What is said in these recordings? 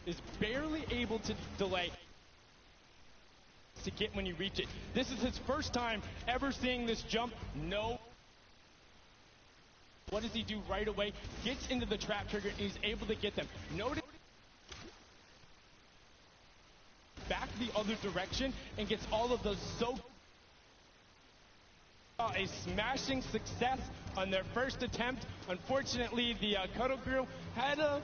is barely able to delay to get when you reach it. This is his first time ever seeing this jump. No. What does he do right away? Gets into the trap trigger and he's able to get them. Notice back the other direction and gets all of those so a smashing success on their first attempt. Unfortunately, the Cuddle Crew had a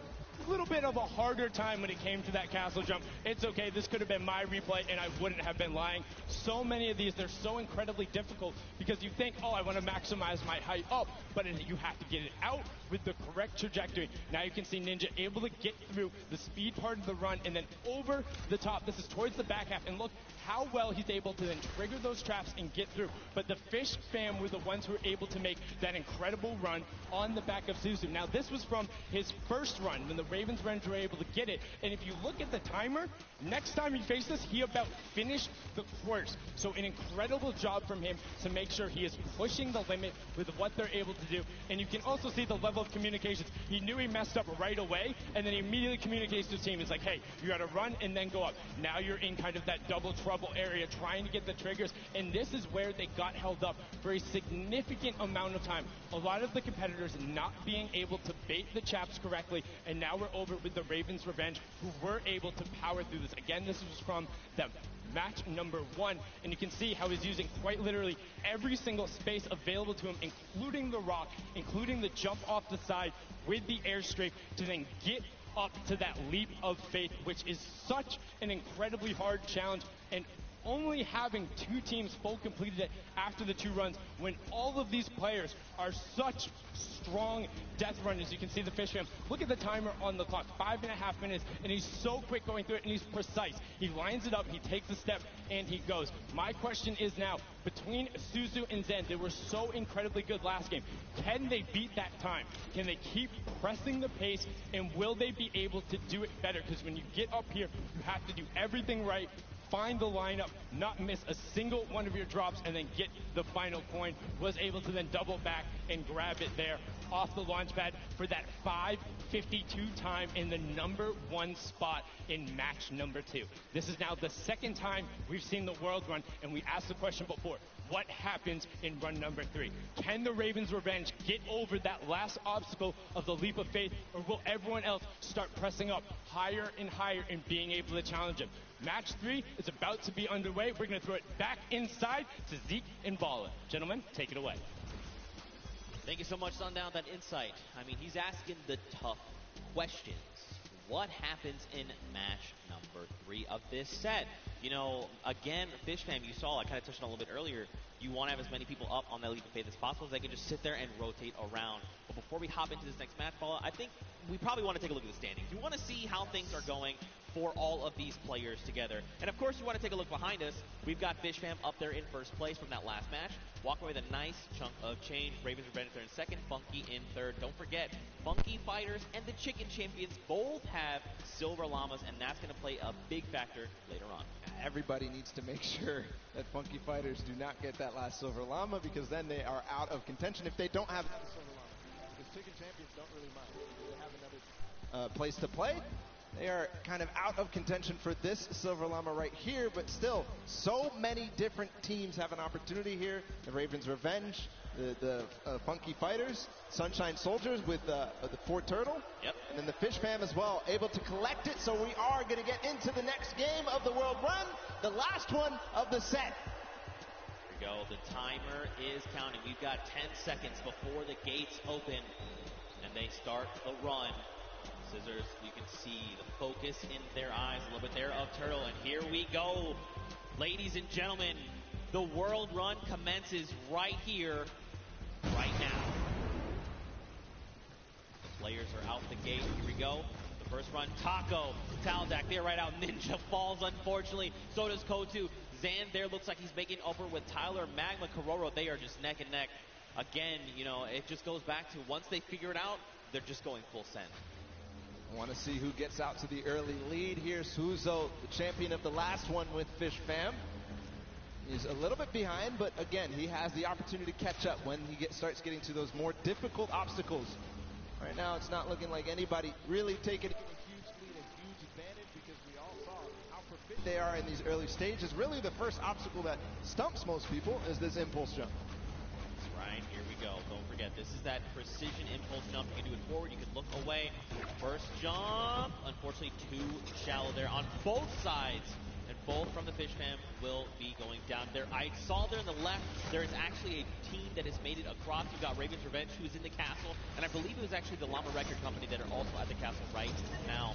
little bit of a harder time when it came to that castle jump. It's okay, this could have been my replay and I wouldn't have been lying. So many of these, they're so incredibly difficult because you think, oh, I want to maximize my height up, but you have to get it out with the correct trajectory. Now you can see Ninja able to get through the speed part of the run and then over the top. This is towards the back half, and look how well he's able to then trigger those traps and get through. But the Fish fam were the ones who were able to make that incredible run on the back of Suzu. Now this was from his first run when the Ravens Revenge were able to get it. And if you look at the timer, next time he faces this, he about finished the course. So an incredible job from him to make sure he is pushing the limit with what they're able to do. And you can also see the level of communications. He knew he messed up right away, and then he immediately communicates to his team. It's like, hey, you got to run and then go up. Now you're in kind of that double trouble area trying to get the triggers. And this is where they got held up for a significant amount of time. A lot of the competitors not being able to bait the chaps correctly, and now we're over with the Ravens Revenge, who were able to power through this. Again, this was from the match number 1, and you can see how he's using quite literally every single space available to him, including the rock, including the jump off the side with the airstrike to then get up to that leap of faith, which is such an incredibly hard challenge. And only having 2 teams full completed it after the 2 runs, when all of these players are such strong death runners. You can see the Fish fam. Look at the timer on the clock, 5.5 minutes, and he's so quick going through it, and he's precise. He lines it up, he takes a step, and he goes. My question is now, between Suzu and Zen, they were so incredibly good last game. Can they beat that time? Can they keep pressing the pace, and will they be able to do it better? Because when you get up here, you have to do everything right, find the lineup, not miss a single one of your drops, and then get the final coin. Was able to then double back and grab it there off the launch pad for that 5:52 time in the number 1 spot in match number 2. This is now the second time we've seen the world run, and we asked the question before, what happens in run number 3? Can the Ravens Revenge get over that last obstacle of the leap of faith, or will everyone else start pressing up higher and higher and being able to challenge him? Match 3 is about to be underway. We're going to throw it back inside to Zeke and Bala. Gentlemen, take it away. Thank you so much, Sundown, that insight. I mean, he's asking the tough questions. What happens in match number 3 of this set? You know, again, Fish fam, you saw, I kind of touched on a little bit earlier, you want to have as many people up on that leap of faith as possible, so they can just sit there and rotate around. But before we hop into this next match, Bala, I think we probably want to take a look at the standings. We want to see how things are going for all of these players together. And of course, you want to take a look behind us. We've got Fish fam up there in first place from that last match. Walk away with a nice chunk of change. Ravens Revenge are in second, Funky in third. Don't forget, Funky Fighters and the Chicken Champions both have Silver Llamas, and that's going to play a big factor later on. Everybody needs to make sure that Funky Fighters do not get that last Silver Llama, because then they are out of contention if they don't have another Silver Llama. Because Chicken Champions don't really mind. If they have another place to play, they are kind of out of contention for this Silver Llama right here, but still, so many different teams have an opportunity here. The Ravens Revenge, the Funky Fighters, Sunshine Soldiers with the Fort Turtle, yep, and then the Fish fam as well, able to collect it. So we are going to get into the next game of the World Run, the last one of the set. Here we go. The timer is counting. We've got 10 seconds before the gates open, and they start the run. Scissors, you can see the focus in their eyes, a little bit there of Turtle, and here we go. Ladies and gentlemen, the World Run commences right here, right now. The players are out the gate. Here we go. The first run, Taco, Taldak, they're right out. Ninja falls, unfortunately. So does Kotu. Zan there looks like he's making upper with Tyler. Magma, Kororo, they are just neck and neck. Again, you know, it just goes back to once they figure it out, they're just going full send. I want to see who gets out to the early lead here. Suzo, the champion of the last one with Fish fam. He's a little bit behind, but again, he has the opportunity to catch up when he starts getting to those more difficult obstacles. Right now, it's not looking like anybody really taking a huge lead, a huge advantage. they are in these early stages. Really, the first obstacle that stumps most people is this impulse jump. That's right. Here we go. Don't forget, this is that precision impulse jump. You can do it forward. You can look away. First jump. Unfortunately, too shallow there on both sides. And both from the Fish Fam will be going down there. I saw there on the left, there is actually a team that has made it across. You've got Raven's Revenge, who is in the castle. And I believe it was actually the Llama Record Company that are also at the castle right now.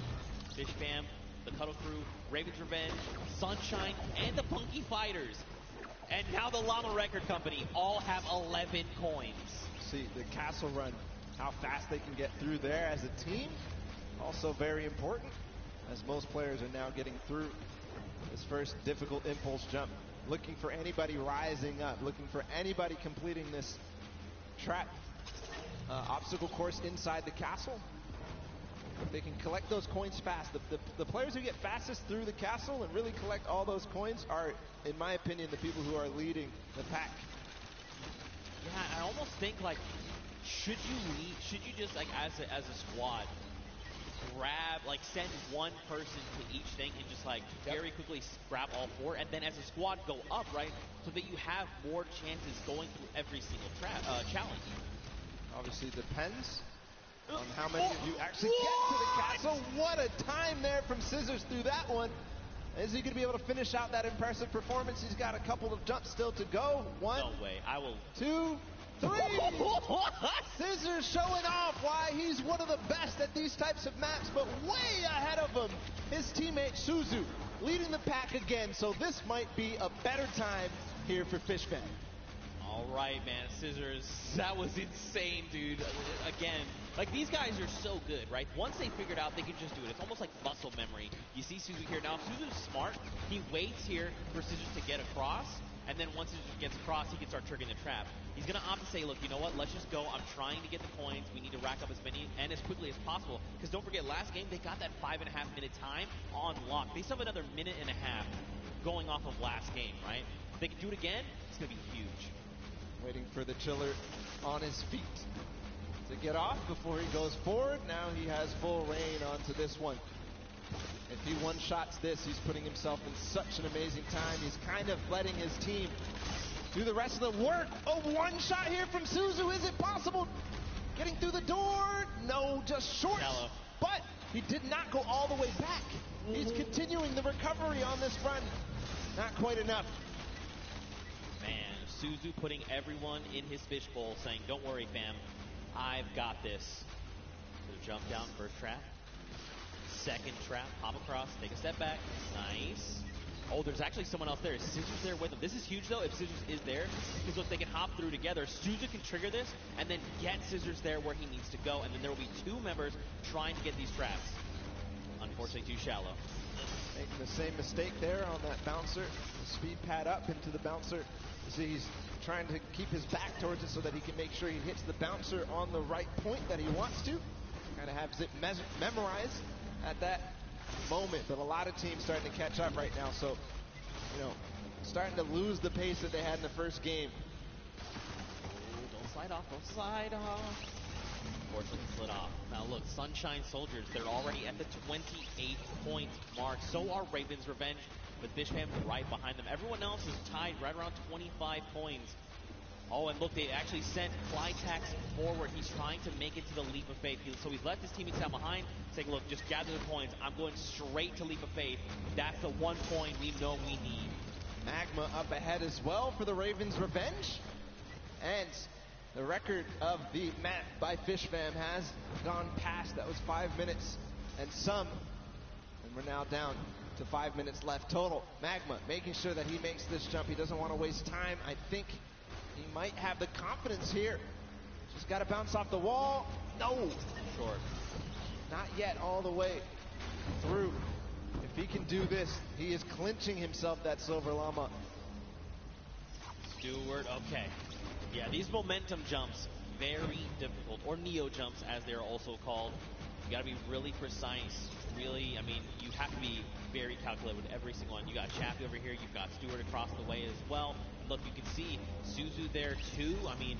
Fish Fam, the Cuddle Crew, Raven's Revenge, Sunshine, and the Punky Fighters. And now the Llama Record Company all have 11 coins. See the castle run, how fast they can get through there as a team. Also very important, as most players are now getting through this first difficult impulse jump. Looking for anybody rising up, looking for anybody completing this trap obstacle course inside the castle. If they can collect those coins fast, the players who get fastest through the castle and really collect all those coins are, in my opinion, the people who are leading the pack. Yeah, I almost think, like, should you just, like, as a squad, grab, like, send one person to each thing and just, like, very quickly grab all four, and then as a squad go up, right, so that you have more chances going through every single challenge. Obviously depends on how many of you actually get to the castle. What a time there from Scissors through that one. Is he going to be able to finish out that impressive performance? He's got a couple of jumps still to go. One, no way. I will. 2, 3. Scissors showing off why he's one of the best at these types of maps, but way ahead of him, his teammate Suzu, leading the pack again. So this might be a better time here for Fish Fam. All right, man, Scissors, that was insane, dude. Again, like, these guys are so good, right? Once they figured out they can just do it, it's almost like muscle memory. You see Suzu here now. Suzu's smart. He waits here for Scissors to get across, and then once Scissors gets across, he can start triggering the trap. He's going to opt to say, look, you know what? Let's just go. I'm trying to get the coins. We need to rack up as many and as quickly as possible, because don't forget, last game, they got that 5.5-minute time on lock. They still have another 1.5 minutes going off of last game, right? If they can do it again, it's going to be huge. Waiting for the chiller on his feet to get off before he goes forward. Now he has full reign onto this one. If he one-shots this, he's putting himself in such an amazing time. He's kind of letting his team do the rest of the work. Oh, one shot here from Suzu. Is it possible? Getting through the door? No, just short. Shallow. But he did not go all the way back. He's continuing the recovery on this run. Not quite enough. Man, Suzu putting everyone in his fishbowl, saying, don't worry, fam. I've got this. So jump down, first trap. Second trap, hop across, take a step back. Nice. Oh, there's actually someone else there. Is Scissors there with him? This is huge, though, if Scissors is there. Because, look, they can hop through together. Suzu can trigger this and then get Scissors there where he needs to go. And then there will be two members trying to get these traps. Unfortunately, too shallow. Making the same mistake there on that bouncer. Speed pad up into the bouncer. You see, he's trying to keep his back towards it so that he can make sure he hits the bouncer on the right point that he wants to. Kind of has it memorized at that moment, but a lot of teams starting to catch up right now, so, you know, starting to lose the pace that they had in the first game. Ooh, don't slide off, don't slide off. Unfortunately, slid off. Now look, Sunshine Soldiers, they're already at the 28-point mark. So are Raven's Revenge, with Fish Fam right behind them. Everyone else is tied right around 25 points. Oh, and look, they actually sent Flytax forward. He's trying to make it to the Leap of Faith. So he's left his teammates down behind, saying, look, just gather the points. I'm going straight to Leap of Faith. That's the 1 point we know we need. Magma up ahead as well for the Ravens' Revenge. And the record of the map by Fish Fam has gone past. That was 5 minutes and some. And we're now down to 5 minutes left total. Magma making sure that he makes this jump. He doesn't want to waste time. I think he might have the confidence here. Just got to bounce off the wall. No. Short. Not yet all the way through. If he can do this, he is clinching himself that Silver Llama. Stewart, okay. Yeah, these momentum jumps, very difficult. Or Neo jumps, as they're also called. You got to be really precise. Really, I mean, you have to be very calculated with every single one. You got Chappie over here. You've got Stewart across the way as well. And look, you can see Suzu there too. I mean,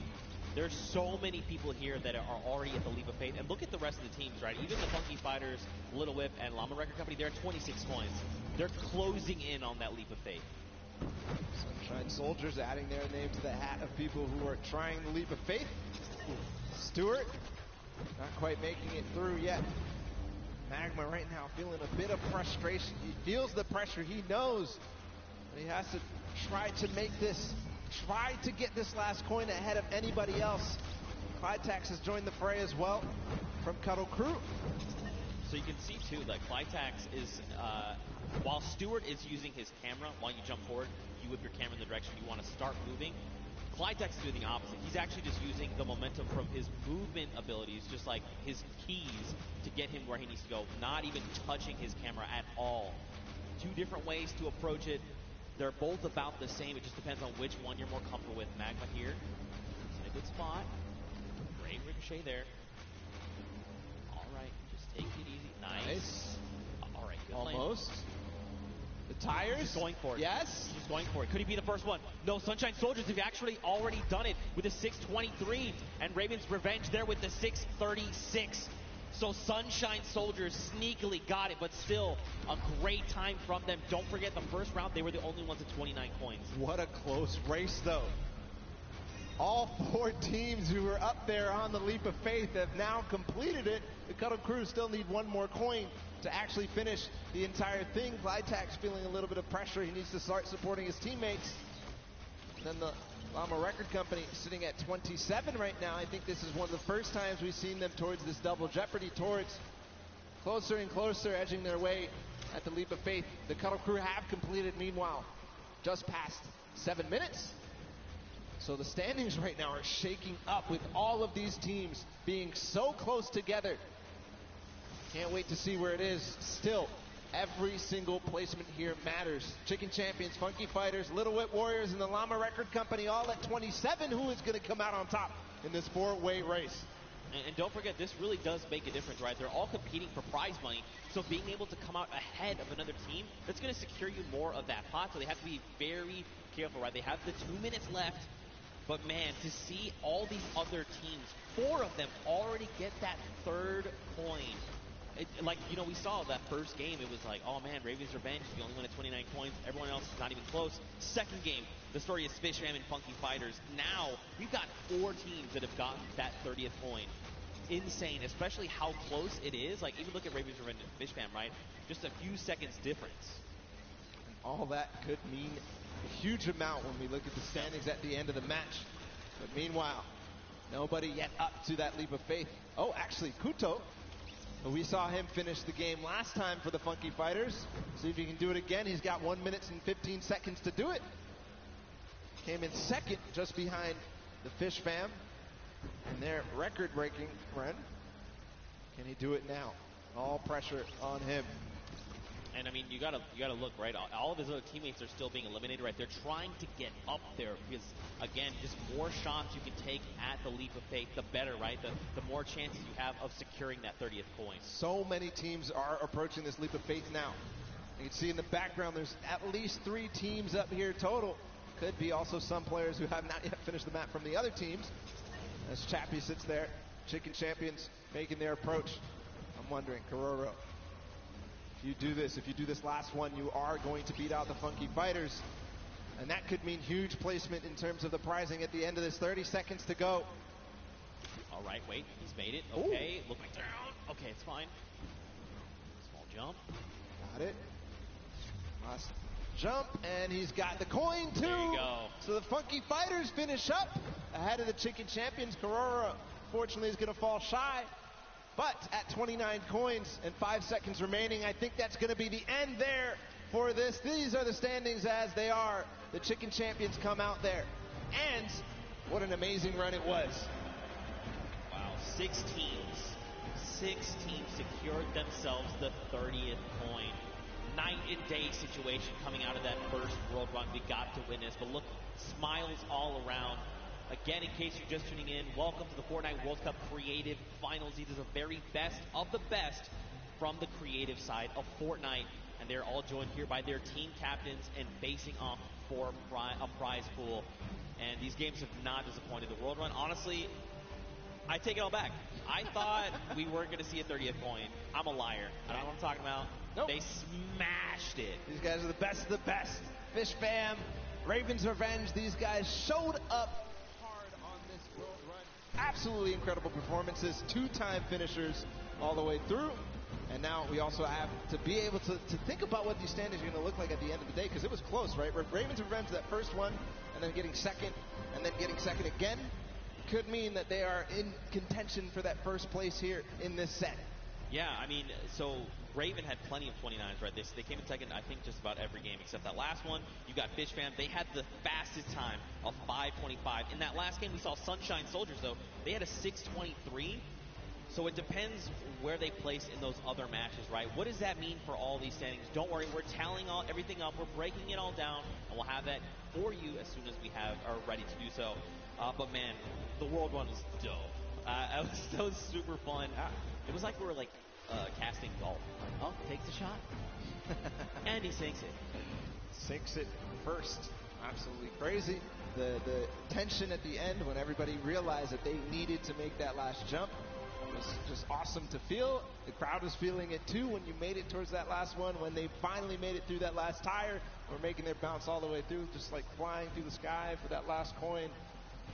There's so many people here that are already at the leap of faith. And look at the rest of the teams, right? Even the Funky Fighters, Little Whip, and Llama Record Company, they're at 26 points. They're closing in on that leap of faith. Sunshine Soldiers adding their name to the hat of people who are trying the leap of faith. Stewart, not quite making it through yet. Magma right now feeling a bit of frustration. He feels the pressure. He knows that he has to try to get this last coin ahead of anybody else. Clytax has joined the fray as well from Cuddle Crew. So you can see too, like Clytax is, while Stewart is using his camera, while you jump forward, you whip your camera in the direction you want to start moving. Clytax is doing the opposite. He's actually just using the momentum from his movement abilities, just like his keys, to get him where he needs to go, not even touching his camera at all. Two different ways to approach it. They're both about the same. It just depends on which one you're more comfortable with. Magma here. He's in a good spot. Great ricochet there. All right, just take it easy. Nice. All right, good Almost. Plan. The tires. He's going for it. Yes. He's going for it. Could he be the first one? No, Sunshine Soldiers have actually already done it with a 6:23. And Raven's Revenge there with the 6:36. So Sunshine Soldiers sneakily got it, but still a great time from them. Don't forget the first round, they were the only ones at 29 coins. What a close race, though. All four teams who were up there on the leap of faith have now completed it. The Cuddle Crew still need one more coin to actually finish the entire thing. Clytax feeling a little bit of pressure. He needs to start supporting his teammates. And then the Llama Record Company sitting at 27 right now. I think this is one of the first times we've seen them towards this double jeopardy, towards closer and closer, edging their way at the leap of faith. The Cuddle Crew have completed, meanwhile, just past 7 minutes. So the standings right now are shaking up with all of these teams being so close together. Can't wait to see where it is. Still, every single placement here matters. Chicken Champions, Funky Fighters, Little Whip Warriors, and the Llama Record Company all at 27. Who is going to come out on top in this four-way race? And don't forget, this really does make a difference, right? They're all competing for prize money, so being able to come out ahead of another team, that's going to secure you more of that pot, so they have to be very careful, right? They have the 2 minutes left, but man, to see all these other teams, 4 of them already get that third coin. Like, you know, we saw that first game, it was like, oh man, Raven's Revenge is the only one at 29 coins. Everyone else is not even close. Second game, the story is Fish Fam and Funky Fighters. Now, we've got 4 teams that have gotten that 30th coin. Insane, especially how close it is. Like, even look at Raven's Revenge and Fish Fam, right? Just a few seconds difference. And all that could mean a huge amount when we look at the standings at the end of the match. But meanwhile, nobody yet up to that leap of faith. Oh, actually, Kuto. We saw him finish the game last time for the Funky Fighters. See if he can do it again. He's got 1 minute and 15 seconds to do it. Came in second, just behind the Fish Fam in their record-breaking run. Can he do it now? All pressure on him. And I mean, you gotta look, right? All of his other teammates are still being eliminated, right? They're trying to get up there because, again, just more shots you can take at the leap of faith, the better, right? The more chances you have of securing that 30th coin. So many teams are approaching this leap of faith now. You can see in the background, there's at least 3 teams up here total. Could be also some players who have not yet finished the map from the other teams. As Chappie sits there, Chicken Champions making their approach. I'm wondering, Kororo, if you do this last one, you are going to beat out the Funky Fighters. And that could mean huge placement in terms of the prizing at the end of this. 30 seconds to go. All right, wait, he's made it. Okay, looking down. Okay, it's fine. Small jump. Got it. Last jump, and he's got the coin too. There you go. So the Funky Fighters finish up ahead of the Chicken Champions. Korora, fortunately, is going to fall shy. But at 29 coins and 5 seconds remaining, I think that's going to be the end there for this. These are the standings as they are. The Chicken Champions come out there. And what an amazing run it was. Wow, 6 teams. 6 teams secured themselves the 30th coin. Night and day situation coming out of that first world run. We got to witness. But look, smiles all around. Again, in case you're just tuning in, welcome to the Fortnite World Cup Creative Finals. These are the very best of the best from the creative side of Fortnite. And they're all joined here by their team captains and facing off for a prize pool. and these games have not disappointed. The World Run, honestly, I take it all back. I thought we weren't going to see a 30th coin. I'm a liar. I don't know what I'm talking about. Nope. They smashed it. These guys are the best of the best. Fish Fam, Raven's Revenge, these guys showed up hard on this World Run. Absolutely incredible performances, 2-time finishers all the way through. And now we also have to be able to think about what these standings are going to look like at the end of the day, because it was close, right? Raven's Revenge, that first one, and then getting second, and then getting second again, could mean that they are in contention for that first place here in this set. Yeah, I mean, so Raven had plenty of 29s, right? They came in second, I think, just about every game except that last one. You got Fish Fam. They had the fastest time of 5:25. In that last game, we saw Sunshine Soldiers, though. They had a 6:23. So it depends where they place in those other matches, right? What does that mean for all these standings? Don't worry, we're tallying everything up. We're breaking it all down, and we'll have that for you as soon as we are ready to do so. But man, the World Run was dope. That was super fun. It was like we were casting golf. Oh, takes a shot, and he sinks it. Sinks it first. Absolutely crazy. The tension at the end when everybody realized that they needed to make that last jump was just awesome to feel. The crowd was feeling it too when you made it towards that last one. When they finally made it through that last tire, were making their bounce all the way through, just like flying through the sky for that last coin.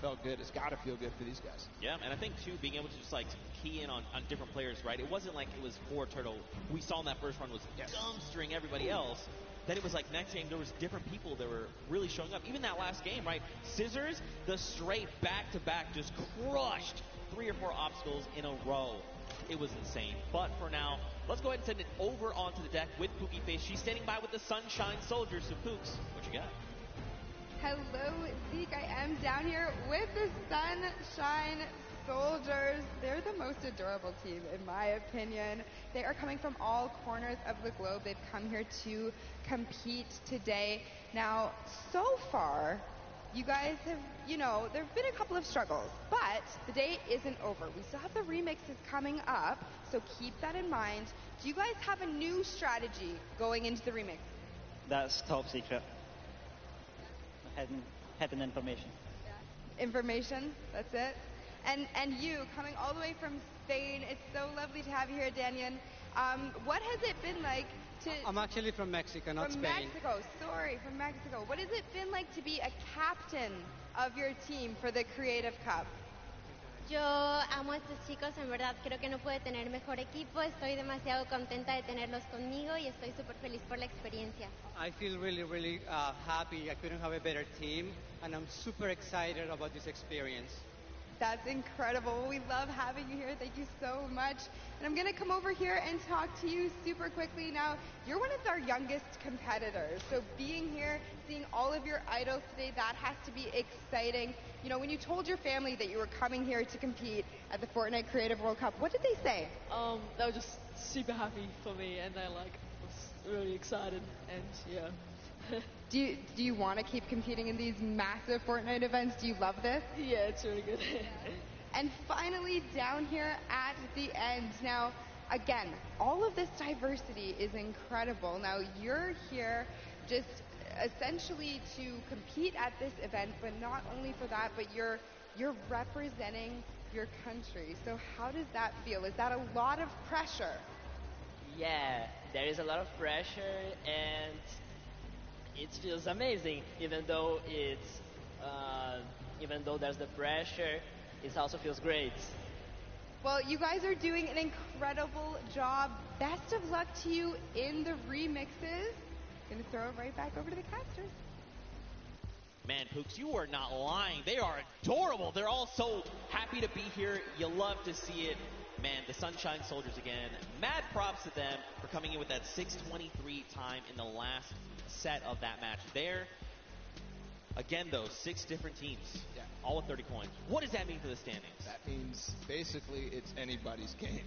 Felt good. It's got to feel good for these guys. Yeah, and I think, too, being able to just, key in on different players, right? It wasn't like it was 4 Turtle. We saw in that first run was dumpstering everybody else. Then it was like next game, there was different people that were really showing up. Even that last game, right? Scissors, the straight back-to-back just crushed 3 or 4 obstacles in a row. It was insane. But for now, let's go ahead and send it over onto the deck with Pookie Face. She's standing by with the Sunshine Soldiers. So, Pooks, what you got? Hello, Zeke. I am down here with the Sunshine Soldiers. They're the most adorable team, in my opinion. They are coming from all corners of the globe. They've come here to compete today. Now, so far, you guys have, there have been a couple of struggles, but the day isn't over. We still have the remixes coming up, so keep that in mind. Do you guys have a new strategy going into the remix? That's top secret. Hidden information. Yeah. Information, that's it. And you, coming all the way from Spain, it's so lovely to have you here, Daniel. What has it been like to... I'm actually from Mexico, not Spain. From Mexico, sorry, from Mexico. What has it been like to be a captain of your team for the Creative Cup? Yo amo a estos chicos, en verdad creo que no puede tener mejor equipo, estoy demasiado contenta de tenerlos conmigo y estoy súper feliz por la experiencia. I feel really happy. I couldn't have a better team, and I'm super excited about this experience. That's incredible. We love having you here. Thank you so much. And I'm going to come over here and talk to you super quickly. Now, you're one of our youngest competitors. So being here, seeing all of your idols today, that has to be exciting. When you told your family that you were coming here to compete at the Fortnite Creative World Cup, what did they say? They were just super happy for me, and they was really excited, and yeah. Do you want to keep competing in these massive Fortnite events? Do you love this? Yeah, it's really good. And finally, down here at the end. Now, again, all of this diversity is incredible. Now, you're here just essentially to compete at this event, but not only for that, but you're representing your country. So how does that feel? Is that a lot of pressure? Yeah, there is a lot of pressure, and it feels amazing. Even though there's the pressure, it also feels great. Well, you guys are doing an incredible job. Best of luck to you in the remixes. Gonna throw it right back over to the casters. Man, Pooks, you are not lying. They are adorable. They're all so happy to be here. You love to see it. Man, the Sunshine Soldiers again. Mad props to them for coming in with that 6:23 time in the last set of that match there. Again, though, 6 different teams, all with 30 coins. What does that mean for the standings? That means basically it's anybody's game.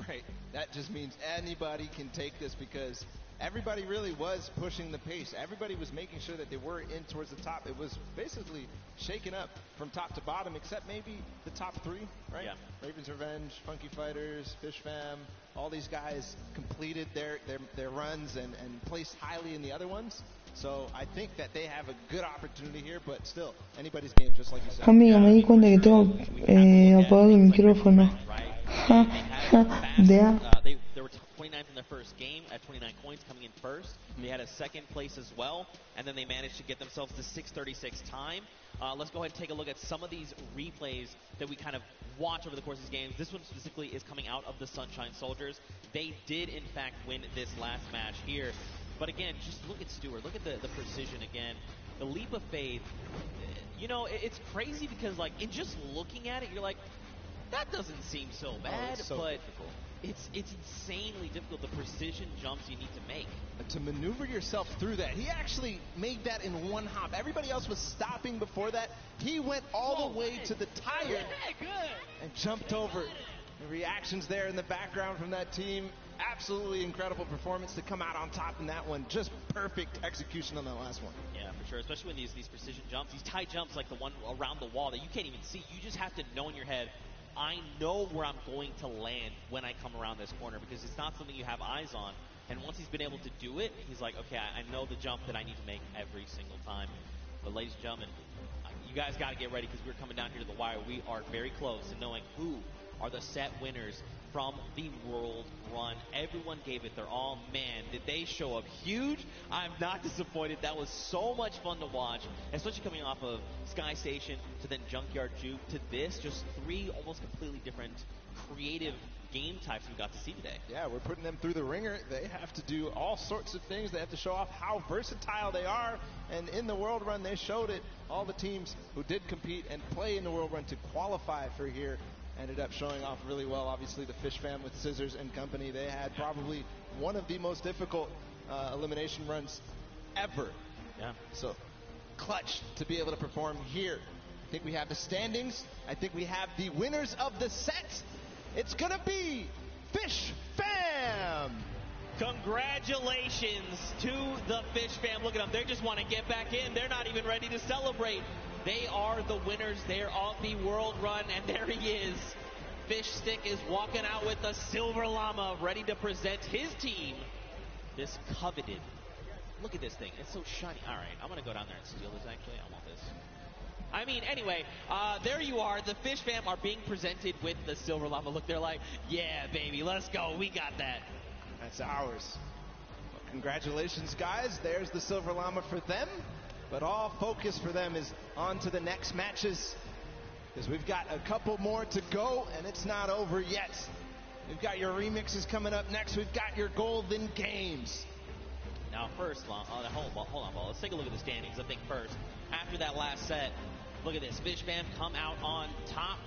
Right. That just means anybody can take this because everybody really was pushing the pace. Everybody was making sure that they were in towards the top. It was basically shaken up from top to bottom, except maybe the top three, right? Yeah. Raven's Revenge, Funky Fighters, Fish Fam, all these guys completed their runs and placed highly in the other ones. So I think that they have a good opportunity here, but still, anybody's game, just like you said. Amigo, me di cuenta que tengo apagado el micrófono. Dea. They were 29th in their first game at 29 coins, coming in first. They had a second place as well, and then they managed to get themselves to 6:36 time. Let's go ahead and take a look at some of these replays that we kind of watch over the course of these games. This one specifically is coming out of the Sunshine Soldiers. They did, in fact, win this last match here. But again, just look at Stewart. Look at the precision again. The leap of faith. You know, it's crazy because, like, in just looking at it, you're like, that doesn't seem so bad. It's so but difficult. It's insanely difficult, the precision jumps you need to make. To maneuver yourself through that. He actually made that in one hop. Everybody else was stopping before that. He went all the way to the tire and jumped over. The reactions there in the background from that team. Absolutely incredible performance to come out on top in that one. Just perfect execution on that last one. Yeah, for sure. Especially when these precision jumps, these tight jumps like the one around the wall that you can't even see. You just have to know in your head, I know where I'm going to land when I come around this corner, because it's not something you have eyes on. And once he's been able to do it, he's like, okay, I know the jump that I need to make every single time. But ladies and gentlemen, you guys got to get ready because we're coming down here to the wire. We are very close to knowing who are the set winners from the World Run. Everyone gave it their all. Man, did they show up huge. I'm not disappointed. That was so much fun to watch, especially coming off of Sky Station to then Junkyard Juke to this. Just three almost completely different creative game types we got to see today. Yeah, we're putting them through the ringer. They have to do all sorts of things. They have to show off how versatile they are. And in the World Run, they showed it. All the teams who did compete and play in the World Run to qualify for here ended up showing off really well. Obviously, the Fish Fam with Scissors and company, they had probably one of the most difficult elimination runs ever. Yeah. So, clutch to be able to perform here. I think we have the standings. I think we have the winners of the set. It's going to be Fish Fam. Congratulations to the Fish Fam. Look at them. They just want to get back in. They're not even ready to celebrate. They are the winners. They're on the World Run, and there he is. Fish Stick is walking out with the Silver Llama, ready to present his team this coveted. Look at this thing. It's so shiny. All right, I'm going to go down there and steal this, actually. I want this. I mean, anyway, there you are. The Fish Fam are being presented with the Silver Llama. Look, they're like, yeah, baby, let's go. We got that. That's ours. Well, congratulations, guys. There's the Silver Llama for them. But all focus for them is on to the next matches, because we've got a couple more to go, and it's not over yet. We've got your remixes coming up next. We've got your Golden Games. Now, first, hold on, Paul. Let's take a look at the standings. I think first, after that last set, look at this. Fish Fam come out on top,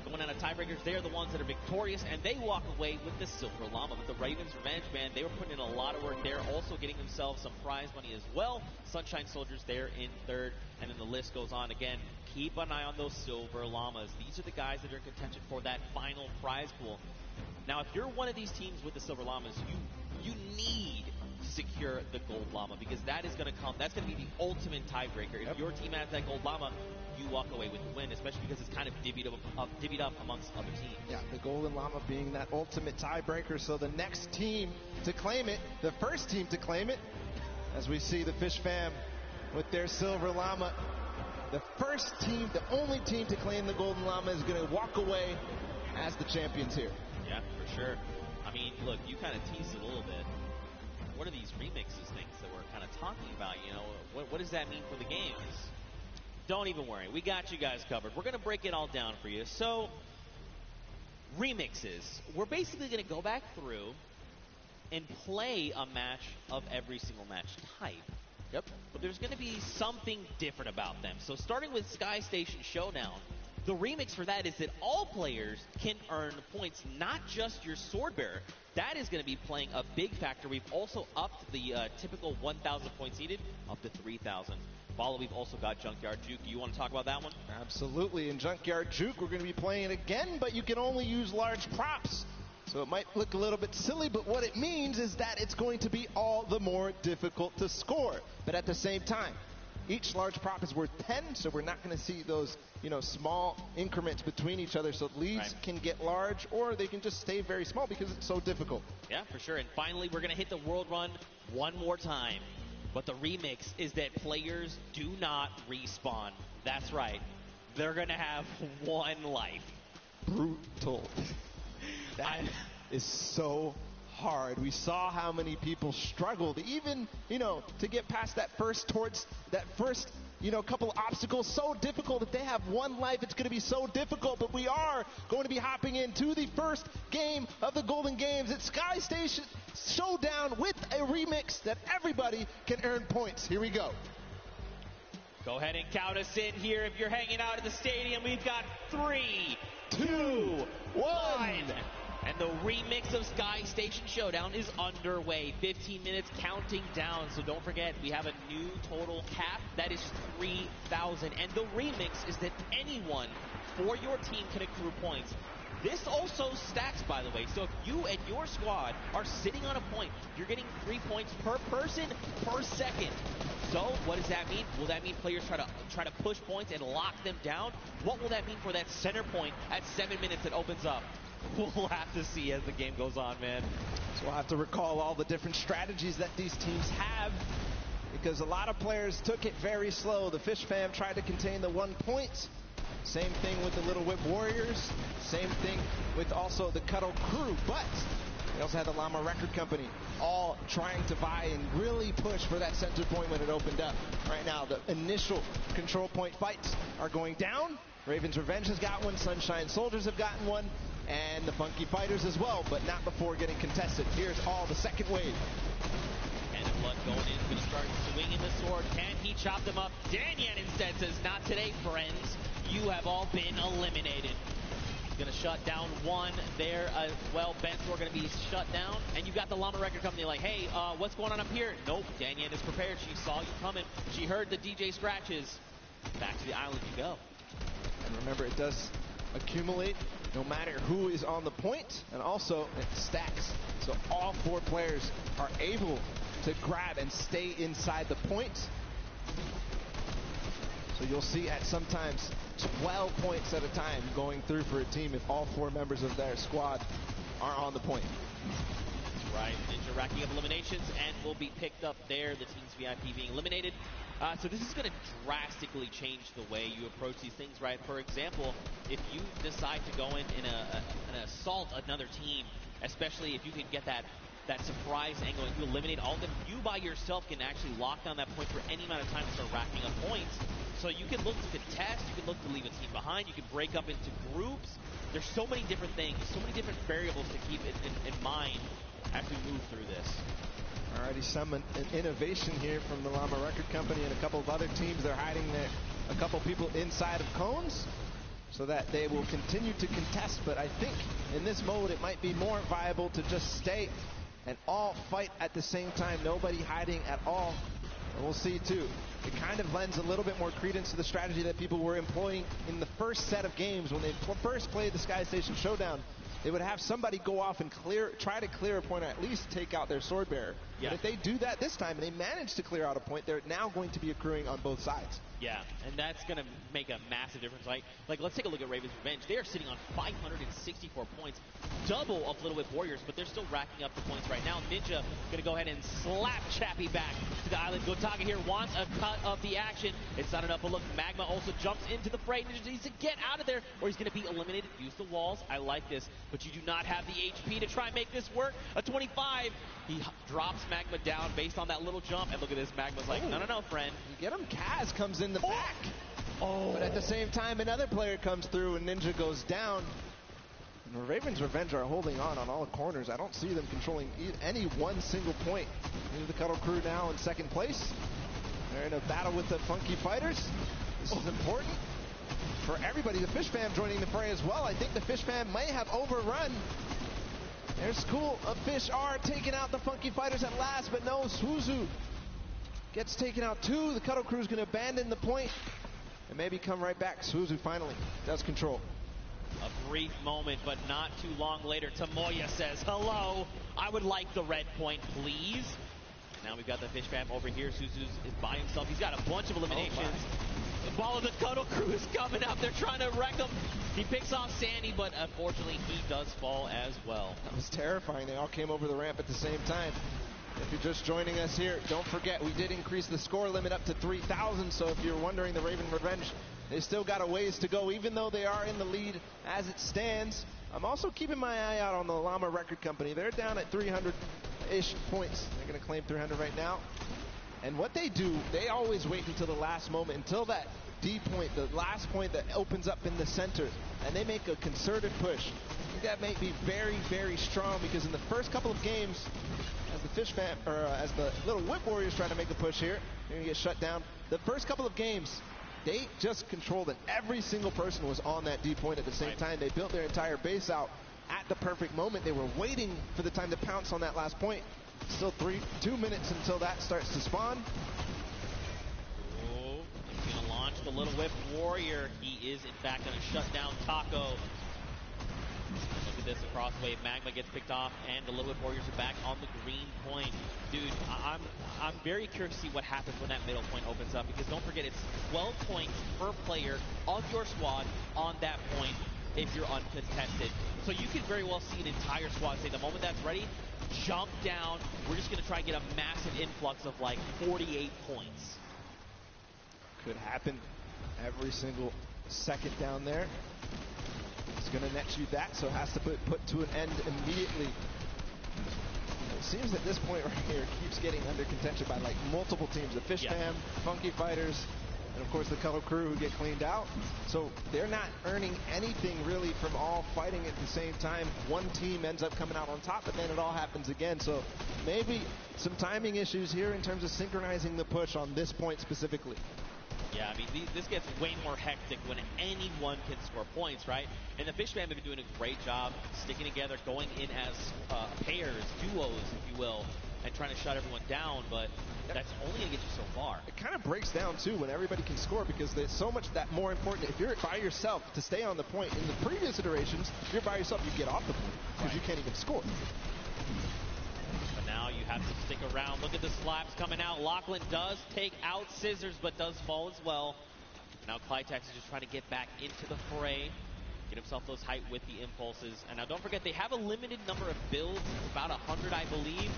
going out of tiebreakers. They're the ones that are victorious, and they walk away with the Silver Llama. But the Ravens Revenge Band, they were putting in a lot of work. They're also getting themselves some prize money as well. Sunshine Soldiers, they're in third, and then the list goes on. Again, keep an eye on those Silver Llamas. These are the guys that are in contention for that final prize pool. Now, if you're one of these teams with the Silver Llamas, you need to secure the Gold Llama, because that is going to come. That's going to be the ultimate tiebreaker. If your team has that Gold Llama, you walk away with the win, especially because it's kind of divvied up amongst other teams. Yeah, the Golden Llama being that ultimate tiebreaker. So the next team to claim it, the first team to claim it, as we see the Fish Fam with their Silver Llama. The first team, the only team to claim the Golden Llama is going to walk away as the champions here. Yeah, for sure. I mean, look, you kind of teased it a little bit. What are these remixes things that we're kind of talking about? You know, what does that mean for the games? Don't even worry. We got you guys covered. We're going to break it all down for you. So, remixes. We're basically going to go back through and play a match of every single match type. Yep. But there's going to be something different about them. So starting with Sky Station Showdown, the remix for that is that all players can earn points, not just your sword bearer. That is going to be playing a big factor. We've also upped the typical 1,000 points needed up to 3,000. Follow, we've also got Junkyard Juke. Do you want to talk about that one? Absolutely. In Junkyard Juke, we're going to be playing it again, but you can only use large props So it might look a little bit silly, but what it means is that it's going to be all the more difficult to score. But at the same time, each large prop is worth 10, so we're not going to see those, small increments between each other. So leads can get large, or they can just stay very small because it's so difficult. Yeah, for sure. And finally, we're going to hit the world run one more time. But the remix is that players do not respawn. That's right. They're going to have one life. Brutal. That is so hard. We saw how many people struggled, even, to get past that first couple obstacles. So difficult. If they have one life, it's going to be so difficult. But we are going to be hopping into the first game of the Golden Games. It's Sky Station Showdown with a remix that everybody can earn points. Here we go. Go ahead and count us in here. If you're hanging out at the stadium, we've got 3, 2, 1. And the remix of Sky Station Showdown is underway. 15 minutes counting down. So don't forget, we have a new total cap. That is 3,000. And the remix is that anyone for your team can accrue points. This also stacks, by the way. So if you and your squad are sitting on a point, you're getting 3 points per person per second. So what does that mean? Will that mean players try to push points and lock them down? What will that mean for that center point at 7 minutes that opens up? We'll have to see as the game goes on, man. So we'll have to recall all the different strategies that these teams have, because a lot of players took it very slow. The Fish Fam tried to contain the 1 point. Same thing with the Little Whip Warriors. Same thing with also the Cuddle Crew. But they also had the Llama Record Company, all trying to vie and really push for that center point when it opened up. Right now, the initial control point fights are going down. Raven's Revenge has got one. Sunshine Soldiers have gotten one. And the Funky Fighters as well, but not before getting contested. Here's all the second wave. And Blood going in, going to start swinging the sword. Can he chop them up? Danyan instead says, not today, friends. You have all been eliminated. He's going to shut down one there as well. Bensor going to be shut down. And you've got the Llama Record Company like, hey, what's going on up here? Nope, Danyan is prepared. She saw you coming. She heard the DJ scratches. Back to the island you go. And remember, it does accumulate no matter who is on the point, and also it stacks. So all 4 players are able to grab and stay inside the point. So you'll see at sometimes 12 points at a time going through for a team if all 4 members of their squad are on the point. Right, Ninja racking up eliminations and will be picked up there. The team's VIP being eliminated. So this is going to drastically change the way you approach these things, right? For example, if you decide to go in and assault another team, especially if you can get that surprise angle and you eliminate all of them, you by yourself can actually lock down that point for any amount of time and start racking up points. So you can look to contest, you can look to leave a team behind, you can break up into groups. There's so many different things, so many different variables to keep in mind as we move through this. Alrighty, some innovation here from the Llama Record Company and a couple of other teams. They're hiding a couple people inside of cones so that they will continue to contest. But I think in this mode it might be more viable to just stay and all fight at the same time. Nobody hiding at all. And we'll see too. It kind of lends a little bit more credence to the strategy that people were employing in the first set of games when they first played the Sky Station Showdown. They would have somebody go off and try to clear a point, or at least take out their sword bearer. Yeah. But if they do that this time and they manage to clear out a point, they're now going to be accruing on both sides. Yeah, and that's going to make a massive difference. Like let's take a look at Raven's Revenge. They are sitting on 564 points, double of Little Whip Warriors, but they're still racking up the points right now. Ninja going to go ahead and slap Chappie back to the island. Gotaga here wants a cut of the action. It's not enough, but look, Magma also jumps into the fray. Ninja needs to get out of there, or he's going to be eliminated. Use the walls. I like this, but you do not have the HP to try and make this work. A 25. He drops Magma down based on that little jump, and look at this. Magma's like, no, friend. You get him. Kaz comes in the back. But at the same time, another player comes through, and Ninja goes down. And Raven's Revenge are holding on all corners. I don't see them controlling any one single point. Here's the Cuddle Crew now in second place. They're in a battle with the Funky Fighters. This is important for everybody. The Fish Fam joining the fray as well. I think the Fish Fam may have overrun. Their School of Fish are taking out the Funky Fighters at last, but no, Suzu gets taken out too. The Cuddle Crew is going to abandon the point and maybe come right back. Suzu finally does control. A brief moment, but not too long later, Tamoya says, hello, I would like the red point, please. And now we've got the Fish Fam over here. Suzu is by himself. He's got a bunch of eliminations. The ball of the Cuddle Crew is coming up. They're trying to wreck him. He picks off Sandy, but unfortunately he does fall as well. That was terrifying. They all came over the ramp at the same time. If you're just joining us here, don't forget we did increase the score limit up to 3,000. So if you're wondering, the Raven Revenge, they still got a ways to go, even though they are in the lead as it stands. I'm also keeping my eye out on the Llama Record Company. They're down at 300-ish points. They're going to claim 300 right now. And what they do, they always wait until the last moment, until that D point, the last point that opens up in the center, and they make a concerted push. I think that may be very, very strong, because in the first couple of games, as the Fish Fam, or as the Little Whip Warriors trying to make a push here, they're going to get shut down. The first couple of games, they just controlled it. Every single person was on that D point at the same time. They built their entire base out at the perfect moment. They were waiting for the time to pounce on that last point. Still 2 minutes until that starts to spawn. Oh, he's going to launch the Little Whip Warrior. He is, in fact, going to shut down Taco. Look at this across wave. Magma gets picked off, and the Little Whip Warriors are back on the green point. Dude, I'm very curious to see what happens when that middle point opens up, because don't forget, it's 12 points per player of your squad on that point if you're uncontested. So you could very well see an entire squad say, the moment that's ready, jump down. We're just going to try and get a massive influx of like 48 points. Could happen every single second down there. It's going to net you that, so it has to put to an end immediately. It seems that this point right here keeps getting under contention by like multiple teams. The Fish Fam, Funky Fighters, and of course the Cuddle Crew, who get cleaned out. So they're not earning anything really from all fighting at the same time. One team ends up coming out on top, but then it all happens again. So maybe some timing issues here in terms of synchronizing the push on this point specifically. Yeah, I mean, this gets way more hectic when anyone can score points, right? And the Fish Fam have been doing a great job sticking together, going in as pairs, duos, if you will, and trying to shut everyone down, but that's only going to get you so far. It kind of breaks down, too, when everybody can score, because there's so much that more important. If you're by yourself to stay on the point, in the previous iterations, if you're by yourself, you get off the point, because you can't even score. But now you have to stick around. Look at the slaps coming out. Lachlan does take out Scissors, but does fall as well. Now Clytex is just trying to get back into the fray, get himself those height with the impulses. And now don't forget, they have a limited number of builds, about 100, I believe.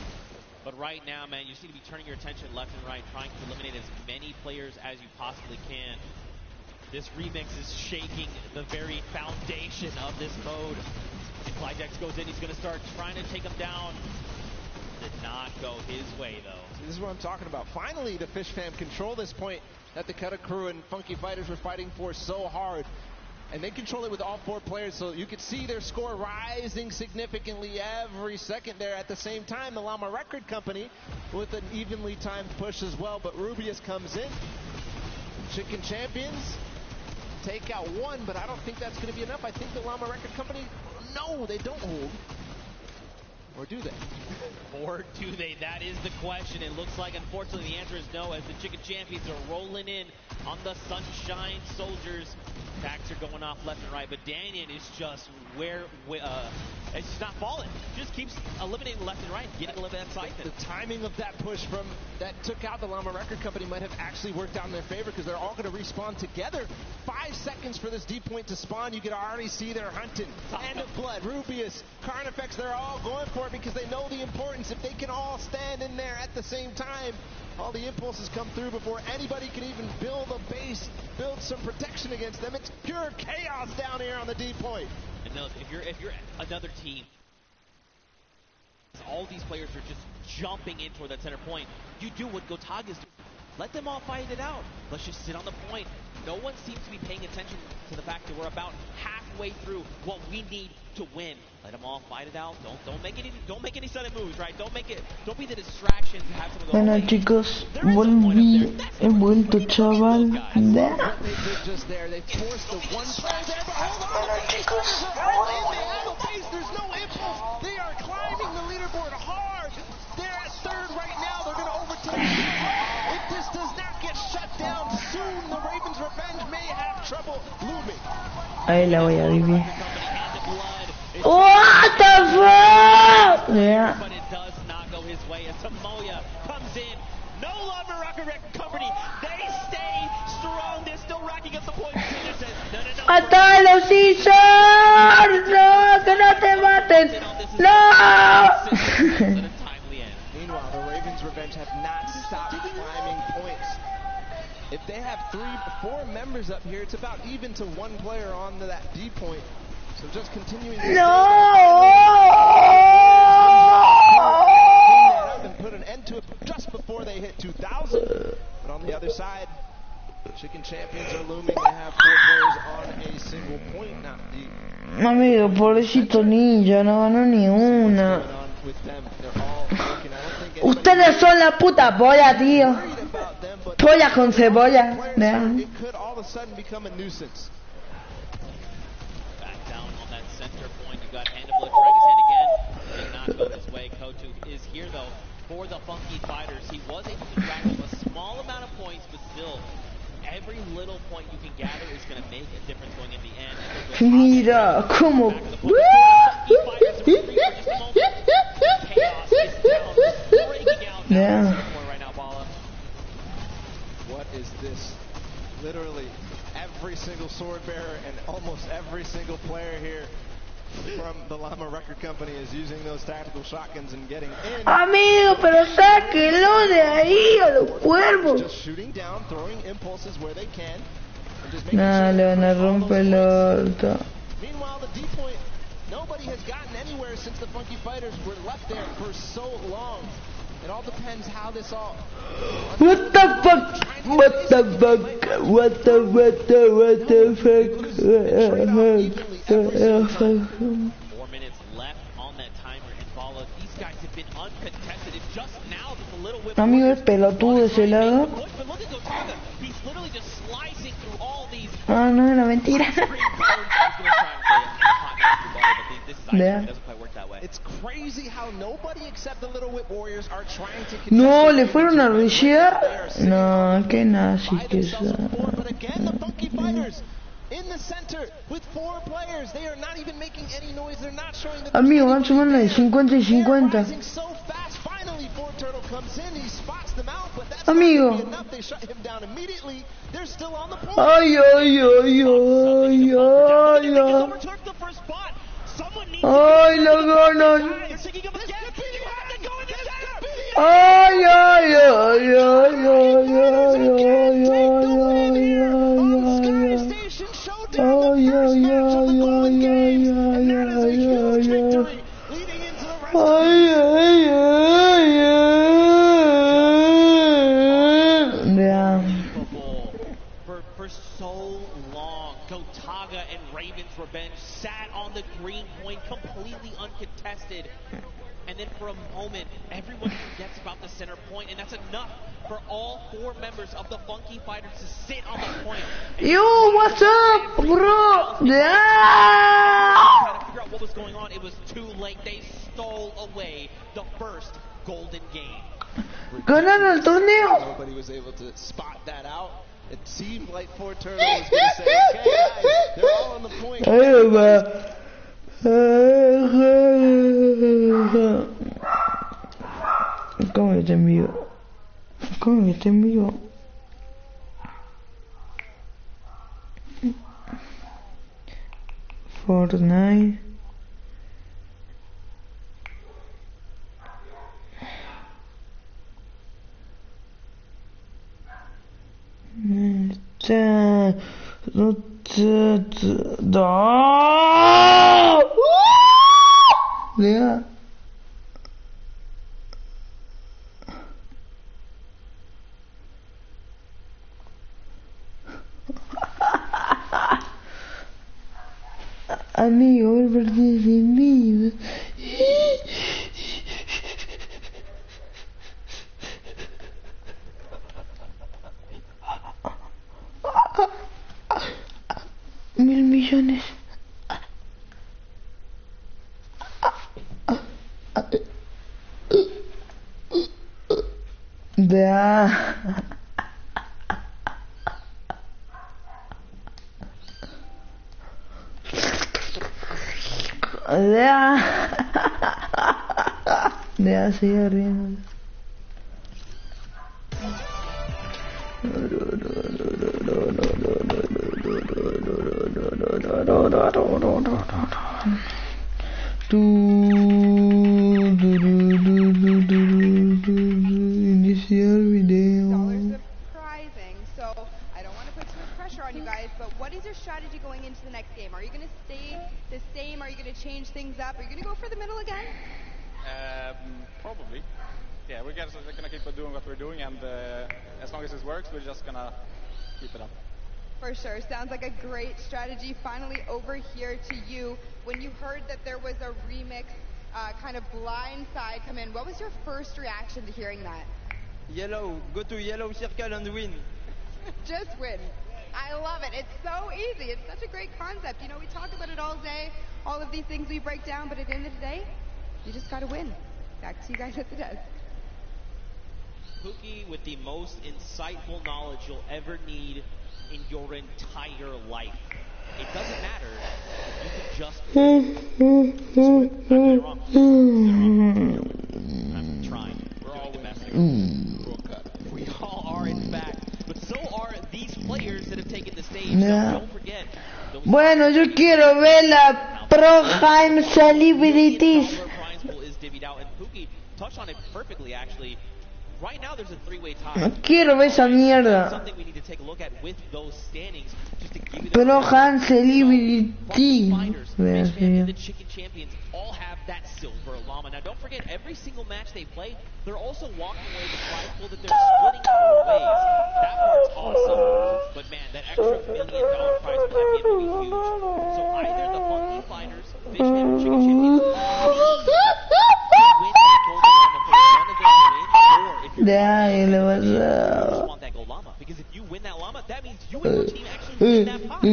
But right now, man, you just need to be turning your attention left and right, trying to eliminate as many players as you possibly can. This remix is shaking the very foundation of this mode. And Clytex goes in, he's going to start trying to take him down. Did not go his way, though. So this is what I'm talking about. Finally, the Fish Fam control this point that the Cuddle Crew and Funky Fighters were fighting for so hard. And they control it with all 4 players, so you could see their score rising significantly every second there. At the same time, the Llama Record Company with an evenly timed push as well, but Rubius comes in. Chicken Champions take out 1, but I don't think that's going to be enough. I think the Llama Record Company, no, they don't hold. Or do they? Or do they? That is the question. It looks like, unfortunately, the answer is no, as the Chicken Champions are rolling in on the Sunshine Soldiers. Attacks are going off left and right, but Danyan is just it's just not falling. Just keeps eliminating left and right, getting a little bit of excitement. The timing of that push that took out the Llama Record Company might have actually worked out in their favor, because they're all going to respawn together. 5 seconds for this D point to spawn. You can already see they're hunting. Hand of Blood, Rubius, Carnifex, they're all going for it because they know the importance. If they can all stand in there at the same time, all the impulses come through before anybody can even build a base, build some protection against them. It's pure chaos down here on the D point. And no, if you're another team, all these players are just jumping in toward that center point. You do what Gotag is doing. Let them all fight it out. Let's just sit on the point. No one seems to be paying attention to the fact that we're about halfway through what we need to win. Let them all fight it out. Don't make any sudden moves, right? Don't be the distraction to have someone go. Bueno, chicos, he vuelto, chaval. Bueno, chicos, there's no impulse. They are climbing the leaderboard hard. They're at 3rd right now. They're going to overtake. If this does not get shut down soon, the Ravens' revenge may have Ahí la voy a vivir. What the fuck? Yeah. But it does not go his way as Samoa comes in. No longer Rocket Company. They stay strong. They're still racking up the points. No. ¡Mátalo, Caesar! ¡No! ¡Que no te maten! ¡No! Meanwhile, the Ravens' revenge have not stopped climbing points. If they have 4 members up here, it's about even to 1 player on to that D point. So just continuing to and put an end to it just before they hit 2,000. But on the other side, Chicken Champions are looming. They have 4 players on a single point now. Amigo, pobrecito ninja, no ganó ni una. Ustedes son la puta polla, tío. Polla con cebolla. It could all of a sudden become a nuisance. Back down on that center point. You got Handable trying his hand again. Did not go this way. Kotu is here though for the Funky Fighters. He was able to rack up a small amount of points, but still, every little point you can gather is going to make a difference going in the end. Mira cómo. Yeah. What is this? Literally every single sword bearer and almost every single player here from the Llama Record Company is using those tactical shotguns and getting in. Amigo, pero sáquenlo de ahí a los cuervos. Just shooting down, throwing impulses where they can. And just making Nah, le van a romper el orto. Meanwhile, the D point, nobody has gotten anywhere since the Funky Fighters were left there for so long. It all depends how this all... What the fuck? What the fuck? What the fuck? 4 minutes left on that timer and follow. These guys have been uncontested. It's just now that the little whip... Amigo, es pelotudo ese lado. But look at Gotaga. He's literally just slicing through all these... Ah, no, era mentira. Vea. It's crazy how nobody except the Little Whip Warriors are trying to... No, le fueron a rushear. No, qué nazi que son. But again, the Funky Fighters in the center with 4 players. They are not even making any noise. They're not showing that... Amigo, van sumando de 50 y 50. So fast. Finally, Ford Turtle comes in. He spots them out, but that's Amigo. not enough. They shut him down immediately. They're still on the point. Ay, ay, ay, ay, ay, ay. Ay, lo ganan. Ay, ay, ay, ay, ay, ay, ay, ay, For so long, Gotaga and Raven's Revenge sat on the green point completely uncontested. And then for a moment, everyone forgets about the center point, and that's enough for all 4 members of the Funky Fighters to sit on the point. Yo, what's up, bro? Yeah. Trying to figure out what was going on. It was too late. They stole away the first golden game. Ganaron el torneo. Nobody was able to spot that out. It seemed like Ford Turtle was going to say, okay, guys, they're all on the point. ¿Cómo que te envío? ¿Cómo que te envío? Fortnite. Yeah. Amigo, el partido es mío. Mil millones. Vea. Dea sigue riendo. Iniciar video. Surprising. So I don't want to put too much pressure on you guys, but what is your strategy going into the next game? Are you going to stay the same? Are you going to change things up? Are you going to go for the middle again? Probably. Yeah, we're gonna keep on doing what we're doing, and as long as it works, we're just gonna keep it up. For sure. Sounds like a great strategy. Finally, over here to you. When you heard that there was a remix kind of blind side come in, what was your first reaction to hearing that? Yellow, go to yellow circle and win. Just win. I love it. It's so easy. It's such a great concept. You know, we talk about it all day, all of these things we break down, but at the end of the day, you just got to win. Back to you guys at the desk. Pookie with the most insightful knowledge you'll ever need in your entire life. It doesn't matter if you can just win. I'm wrong. I'm trying. We're all domestic. We all are, in fact. But so are these players that have taken the stage. Yeah. So don't forget. Bueno, yo quiero ver la Proheim Celebrities. Prize pool is divvied out, and Pookie touched on it perfectly, actually. Right now, there's a three-way tie. No quiero ver esa mierda. Something we need to take a look at with those standings, just to give you Proheim Celebrity. and the Chicken Champions all have that silver llama. Now, don't forget, every single match they play, they're also walking away with the prize pool that they're splitting four ways. That part's awesome. But man, that extra $1 million prize pool at the end will be huge. So either the Funky Fighters, Fishman, or Chicken Champions need to win that golden llama for one of them to win, or if you're you just want that gold llama. Because if you win that llama, that means you and your team actually win that pot. $1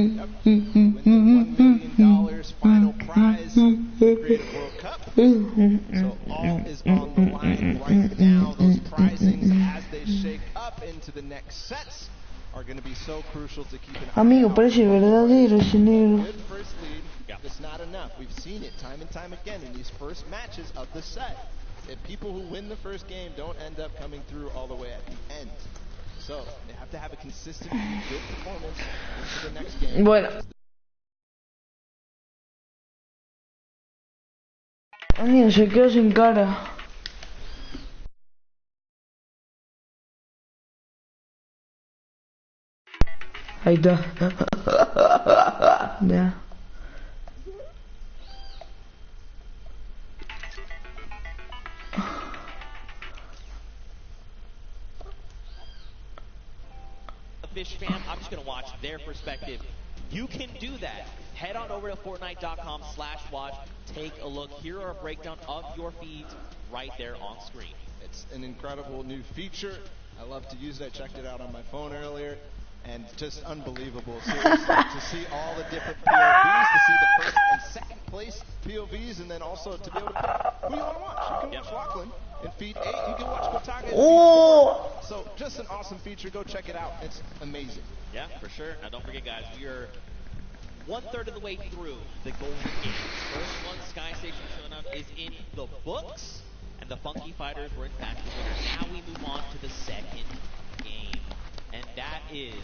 million final prize, Creative World Cup. So all is on the line right now. Those prizings, as they shake up into the next sets, are going to be so crucial to keep an eye Amigo, out. parece verdadero ese negro. Good first lead. It's not enough. We've seen it time and time again in these first matches of the set. If people who win the first game don't end up coming through all the way at the end. So they have to have a consistent, good performance into the next game. Bueno. Amigo, se quedó sin cara. Ahí está. Ya. Fish fam, I'm just going to watch their perspective. You can do that. Head on over to Fortnite.com/watch. Take a look. Here are a breakdown of your feeds right there on screen. It's an incredible new feature. I love to use it. I checked it out on my phone earlier. And just unbelievable, seriously, to see all the different POVs, to see the first and second place POVs, and then also to be able to pick who you want to watch. You can watch Lachlan in feed 8, you can watch Kotaka in feed 4. So just an awesome feature. Go check it out. It's amazing. Yeah, for sure. Now don't forget, guys, we are 1/3 of the way through the Golden Games. First one, Sky Station Showdown, is in the books, and the Funky Fighters were in fact the winners. Now we move on to the second game. And that is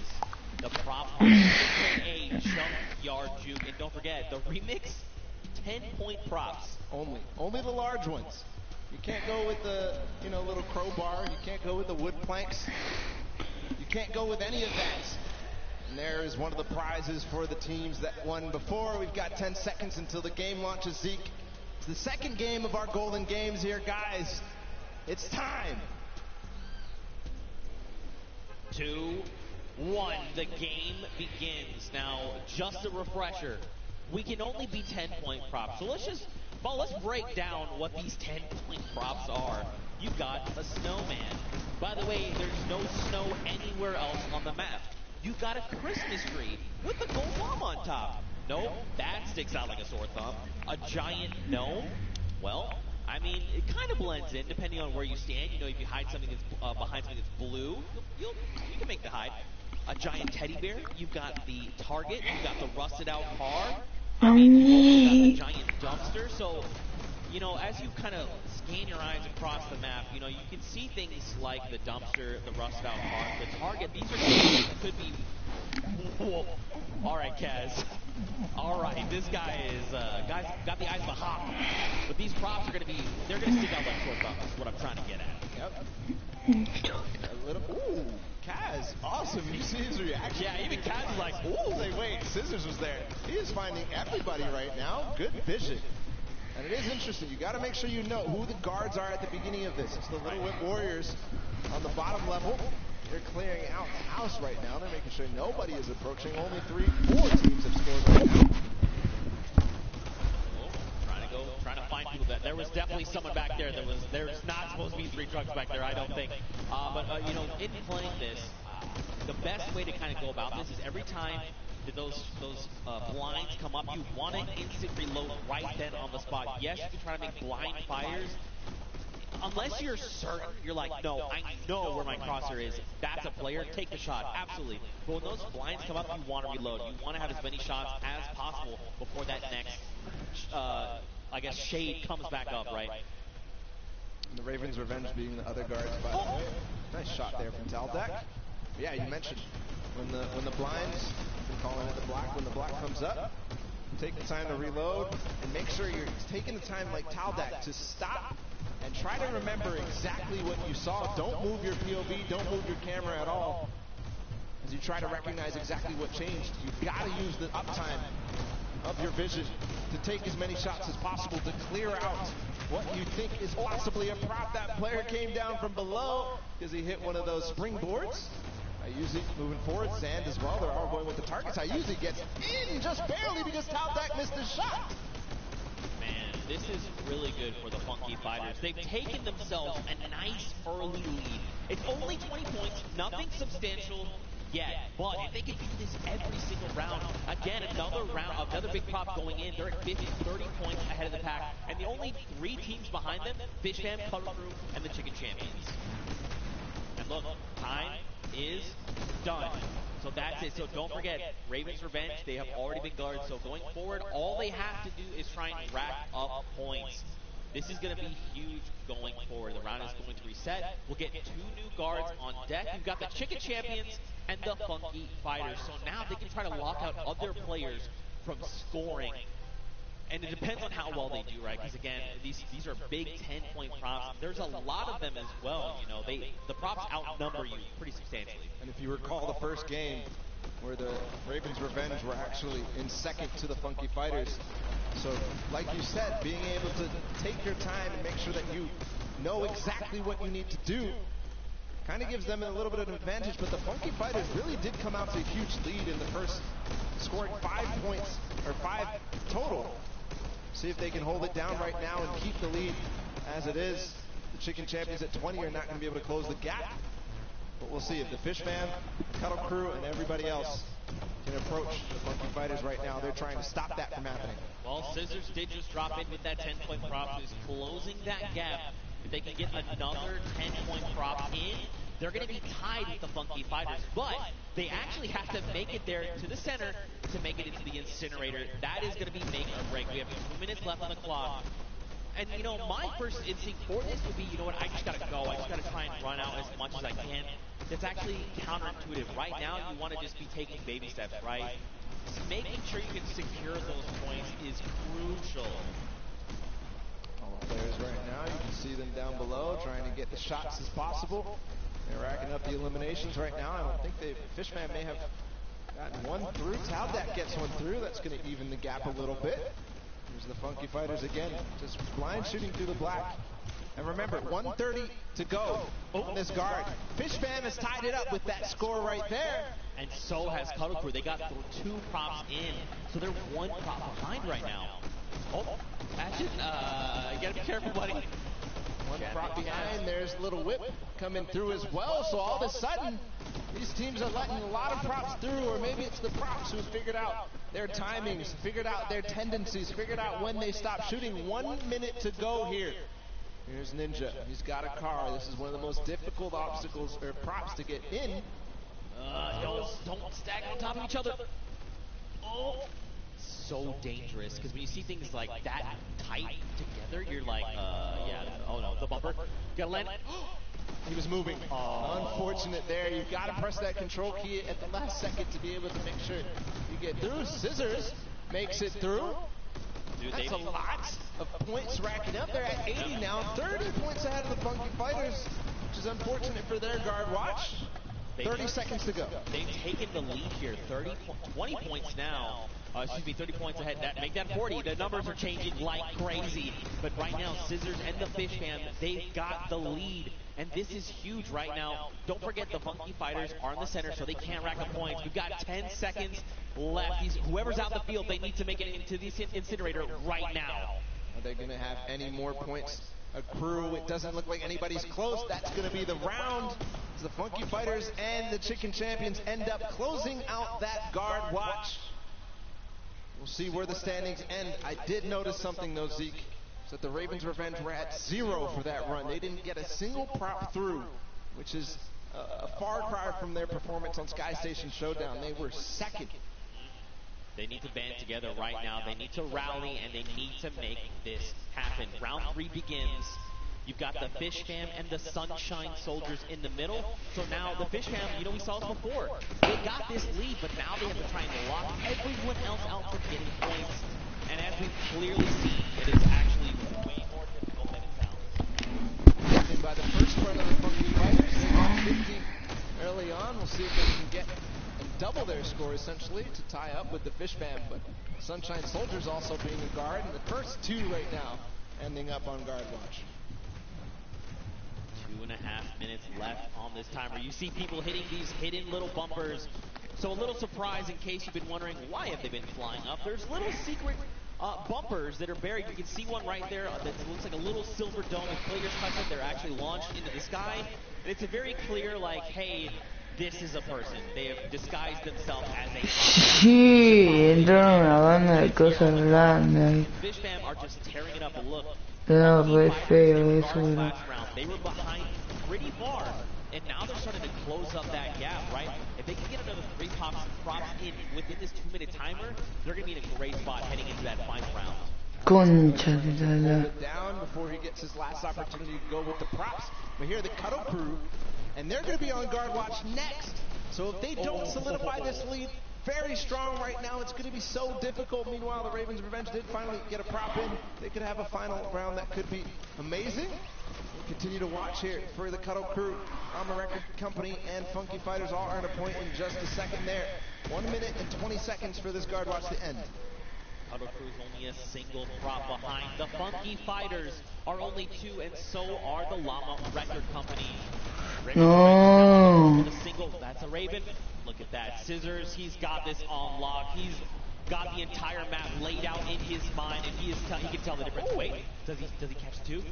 the prop, aka Junkyard Juke. And don't forget, the remix, 10-point props. Only the large ones. You can't go with the, little crowbar. You can't go with the wood planks. You can't go with any of that. And there is one of the prizes for the teams that won before. We've got 10 seconds until the game launches, Zeke. It's the second game of our Golden Games here, guys. It's time. 2, 1, the game begins. Now, just a refresher, we can only be 10-point props. So let's break down what these 10-point props are. You've got a snowman. By the way, there's no snow anywhere else on the map. You've got a Christmas tree with a gold bomb on top. Nope, that sticks out like a sore thumb. A giant gnome? Well, I mean, it kind of blends in depending on where you stand. If you hide something that's behind something that's blue, you can make the hide. A giant teddy bear. You've got the target. You've got the rusted out car. a giant dumpster. So, you know, as you kind of scan your eyes across the map, you know, you can see things like the dumpster, the rust valve car, the target. These are things that could be. Whoa. All right, Kaz. All right, this guy is guy's got the eyes of a hawk. But these props are going to be, they're going to stick out like sore thumbs. Is what I'm trying to get at. Yep. A little. Ooh, Kaz, awesome. You see his reaction? Yeah, even Kaz is like, ooh. Like, wait, Scissors was there. He is finding everybody right now. Good vision. And it is interesting. You got to make sure you know who the guards are at the beginning of this. It's the Little Whip Warriors on the bottom level. They're clearing out the house right now. They're making sure nobody is approaching. Only 4 teams have scored right now. Trying to find people. There was definitely someone back there. There's not supposed to be 3 trucks back there, I don't think. But you know, in playing this, the best way to kind of go about this is every time that those blinds come up, you want to instant reload right then on the spot. Yes, you can try to make blind fires. Unless you're certain, you're like, no, I know where my crosshair is. That's a player. Take the shot. Absolutely. But when those blinds come up, you want to reload. You want to have as many shots as possible before that next, I guess, shade comes back up, right? And the Ravens' Revenge being the other guards, by the way. Nice shot there from Taldeck. Yeah, you mentioned when the blinds, I've been calling it the black, when the black comes up, take the time to reload and make sure you're taking the time like Taldeck to stop and try to remember exactly what you saw. Don't move your POV, don't move your camera at all. As you try to recognize exactly what changed, you've got to use the uptime of your vision to take as many shots as possible to clear out what you think is possibly a prop. That player came down from below because he hit one of those springboards. Usually moving forward, Sand as well. They're all going with the targets. Usually gets in just barely because Taldeck missed his shot. Man, this is really good for the Funky Fighters. They've taken themselves a nice early lead. It's only 20 points, nothing substantial yet. But if they can do this every single round, again, another big prop going in. They're at 50, 30 points ahead of the pack. And the only 3 teams behind them, Fish Fam, Cuddle Crew, and the Chicken Champions. And look, time is done. So that's it. So don't forget, Ravens' Revenge, they have already been guarded. So going forward, all they have to do is try and rack up points. This is going to be huge going forward. The round is going to reset. We'll get 2 new guards on deck. You've got the Chicken Champions and the Funky Fighters. So now they can try to lock out other players from scoring. And it depends on how well they do, right? Because again, these are big 10-point props. There's a lot of them as well. You know, the props outnumber you pretty substantially. And if you recall the first game where the Ravens' Revenge were actually in second to the Funky Fighters. So, like you said, being able to take your time and make sure that you know exactly what you need to do kind of gives them a little bit of an advantage. But the Funky Fighters really did come out to a huge lead in the first, scoring 5 points, or 5 total. See if they can hold it down right now and keep the lead as it is. The Chicken Champions at 20 are not going to be able to close the gap. But we'll see if the Fish Fam, Cuddle Crew, and everybody else can approach the Funky Fighters right now. They're trying to stop that from happening. Well, Scissors did just drop in with that 10-point prop, who's closing that gap. If they can get another 10-point prop in, they're going to be tied with the Funky Fighters. But they actually have to make it there to the center to make it into the incinerator. That is going to be make or break. We have 2 minutes left on the clock. And, you know, my first instinct for this would be, you know what, I just got to go. I just got to try and run out as much as I can. That's actually counterintuitive. Right now, you want to just be taking baby steps, right? Making sure you can secure those points is crucial. All the players right now, you can see them down below trying to get the shots as possible. They're racking up the eliminations right now. I don't think Fishman may have gotten one through. Taldeck gets one through. That's going to even the gap a little bit. Here's the Funky Fighters again, just blind shooting through the black. And remember, 1:30 to go on this guard. Fish Fam has tied it up with that score right there. And so has Cuddle Crew. They got 2 props in, so they're 1 prop behind right now. Oh, Patchen, you gotta be careful, buddy. 1 prop behind. There's Little Whip coming through as well. So all of a sudden, these teams are letting a lot of props through, or maybe it's the props who figured out their timings, figured out their tendencies, figured out when they stop shooting. 1 minute to go here. Here's Ninja. He's got a car. This is one of the most difficult obstacles or props to get in. Don't stack on top of each other. Oh, so dangerous because when you see things like that tight together, you're like, yeah, oh no, the bumper. Gotta land. He was moving. Unfortunate there. You've got to press that control key at the last second to be able to make sure you get through. Scissors makes it through. That's a lot of points racking up. They're at 80 now, 30 points ahead of the Funky Fighters, which is unfortunate for their guard watch. 30 seconds to go. They've taken the lead here, 20 points now. 30 points ahead. Make that 40. The numbers are changing like crazy. But right now, Scissors and the Fish Fam, they've got the lead. And this is huge right now. Don't forget the Funky Fighters are in the center, so they can't rack up points. We've got 10 seconds left. Whoever's out in the field, they need to make it into the incinerator right now. Are they going to have any more points accrue? It doesn't look like anybody's close. That's going to be the round. The Funky Fighters and the Chicken Champions end up closing out that guard watch. We'll see where the standings end. I did notice something though, Zeke, that the Ravens Revenge were at 0 for that run. They didn't get a single prop through, which is a far cry from their performance on Sky Station Showdown. They were second. They need to band together right now. They need to rally, and they need to make this happen. Round 3 begins. You've got the Fish Fam and the Sunshine Soldiers in the middle. So now the Fish Fam, you know, we saw this before. They got this lead, but now they have to try and lock everyone else out from getting points. And as we've clearly seen, it is actually way more difficult than it sounds. And by the first run of the Funky Fighters, they got 50 early on. We'll see if they can get and double their score, essentially, to tie up with the Fish Fam. But Sunshine Soldiers also being a guard, and the first 2 right now ending up on guard watch. 2.5 minutes left on this timer. You see people hitting these hidden little bumpers. So a little surprise in case you've been wondering why have they been flying up. There's little secret bumpers that are buried. You can see one right there that looks like a little silver dome. If players touch it, they're actually launched into the sky. And it's a very clear, like, hey, this is a person. They have disguised themselves as a Sí, entraron a banda de cosas grandes. Fish Fam are just tearing it up. Look. No, re feo eso, bro. They were behind pretty far, and now they're starting to close up that gap, right? If they can get another 3 props in within this 2-minute timer, they're going to be in a great spot heading into that final round. Concha de la... Down before he gets his last opportunity to go with the props. But here the Cuddle Crew, and they're going to be on guard watch next. So if they don't solidify this lead very strong right now, it's going to be so difficult. Meanwhile, the Ravens Revenge did finally get a prop in. They could have a final round that could be amazing. We'll continue to watch here for the Cuddle Crew. Alma Record Company and Funky Fighters all earn a point in just a second there. 1 minute and 20 seconds for this guard watch to end. Cuddle Crew's only a single prop behind. The Funky Fighters are only 2, and so are the Llama Record Company. No. That's a Raven. Look at that. Scissors, he's got this on lock. He's got the entire map laid out in his mind, and he can tell the difference. Wait, does he catch 2?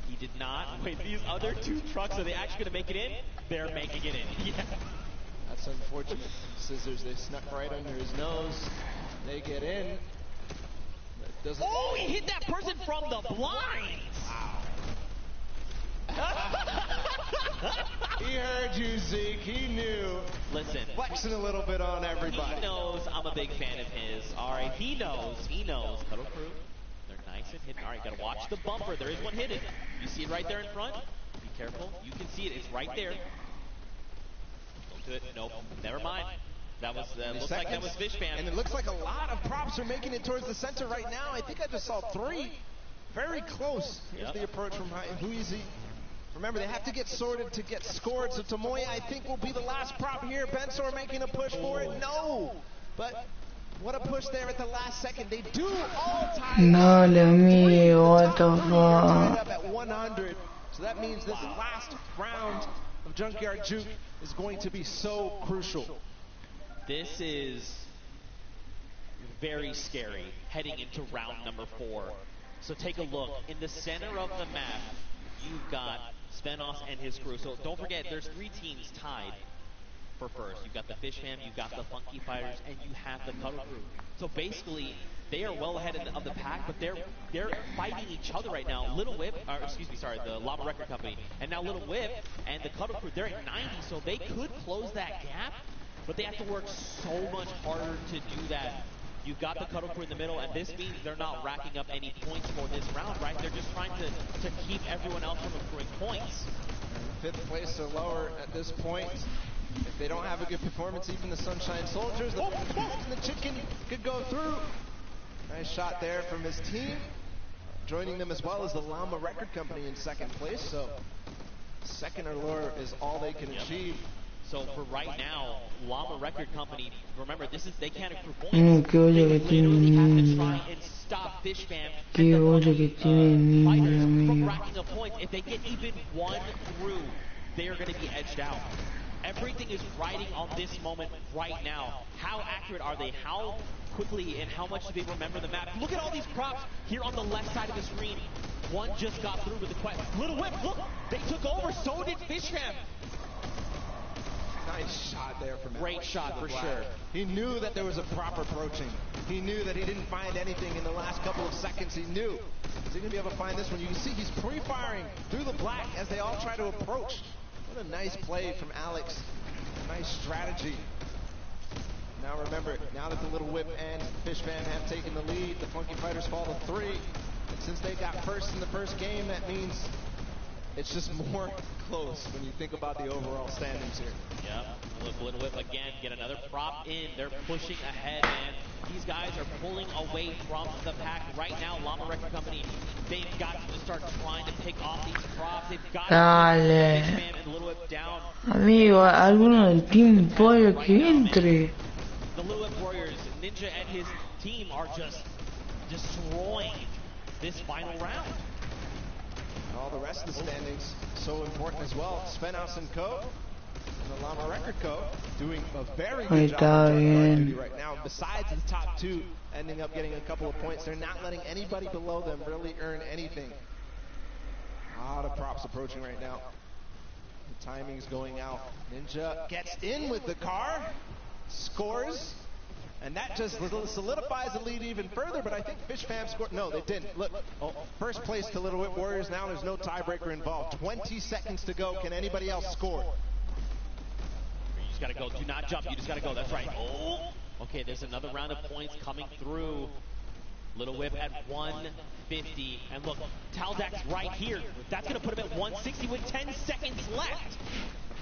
He did not. Wait, these other 2 trucks, are they actually going to make it in? They're making it in. Yeah. That's unfortunate. Scissors, they snuck right under his nose. They get in. Oh, he hit that person from the blinds. He heard you, Zeke. He knew. Listen. Flexing a little bit on everybody. He knows I'm a big fan of his. All right, he knows. Cuddle Crew, they're nice and hidden. All right, got to watch the bumper. There is one hidden. You see it right there in front? Be careful. You can see it. It's right there. Don't do it. Nope. Never mind. That was, looks like that was Fish Fam. And it looks like a lot of props are making it towards the center right now. I think I just saw 3. Very close. Here's the approach from Huizi. Remember, they have to get sorted to get scored. So Tomoya, I think, will be the last prop here. Bensor making a push for it. No! But what a push there at the last second. They do all time. No, amigo, what the Tied fuck? up at 100. So that means this last round of Junkyard Juke is going to be so crucial. This is very scary heading into round number 4. So take a look. In the center of the map, you've got Spenos and his crew. So don't forget, there's 3 teams tied for first. You've got the Fish Fam, you've got the Funky Fighters, and you have the Cuddle Crew. So basically, they are well ahead of the pack, but they're fighting each other right now. The Llama Record Company, and now Little Whip and the Cuddle Crew, they're at 90, so they could close that gap, but they have to work so much harder to do that. You've got the cuddle crew in the middle, and this means they're not racking up any points for this round, right? They're just trying to keep everyone else from accruing points. Fifth place or lower at this point. If they don't have a good performance, even the Sunshine Soldiers, the Chicken could go through. Nice shot there from his team. Joining them as well as the Llama Record Company in second place. So second or lower is all they can achieve. So for right now, Llama Record Company, remember, they can't accrue points. Qué odio que tiene el niño. And stop Fishbam Qué odio que tiene el niño, from amigo. racking up points. If they get even one through, they are going to be edged out. Everything is riding on this moment right now. How accurate are they? How quickly and how much do they remember the map? Look at all these props here on the left side of the screen. One just got through with the quest. Little Whip, look, they took over. So did Fishbam. Nice shot there from Great shot for sure. He knew that there was a prop approaching. He knew that he didn't find anything in the last couple of seconds. He knew. Is he going to be able to find this one? You can see he's pre-firing through the black as they all try to approach. What a nice play from Alex. Nice strategy. Now remember, now that the Little Whip and Fishbam have taken the lead, the Funky Fighters fall to 3. And since they got first in the first game, that means it's just more close when you think about the overall standings here. Yeah, look, Little Whip again, get another prop in. They're pushing ahead, man. These guys are pulling away from the pack right now. Llama Record Company, they've got to start trying to pick off these props. They've got Dale. to Fishbam and Little Whip down. Amigo, alguno del Team Pollo que entre. The Little Whip Warriors, Ninja and his team are just destroying this final round. All the rest of the standings so important as well. Svenhouse and Co. and the Llama Record Co. doing a very good job of guard duty right now. Besides the top two ending up getting a couple of points, they're not letting anybody below them really earn anything. A lot of props approaching right now. The timing's going out. Ninja gets in with the car, scores. And that just solidifies the lead even further, but I think Fishbam scored. No, they didn't. Look, first place to Little Whip Warriors now. There's no tiebreaker involved. 20 seconds to go. Can anybody else score? You just got to go. Do not jump. You just got to go. That's right. Oh! Okay, there's another round of points coming through. Little Whip at 150. And look, Taldak's right here. That's going to put him at 160 with 10 seconds left.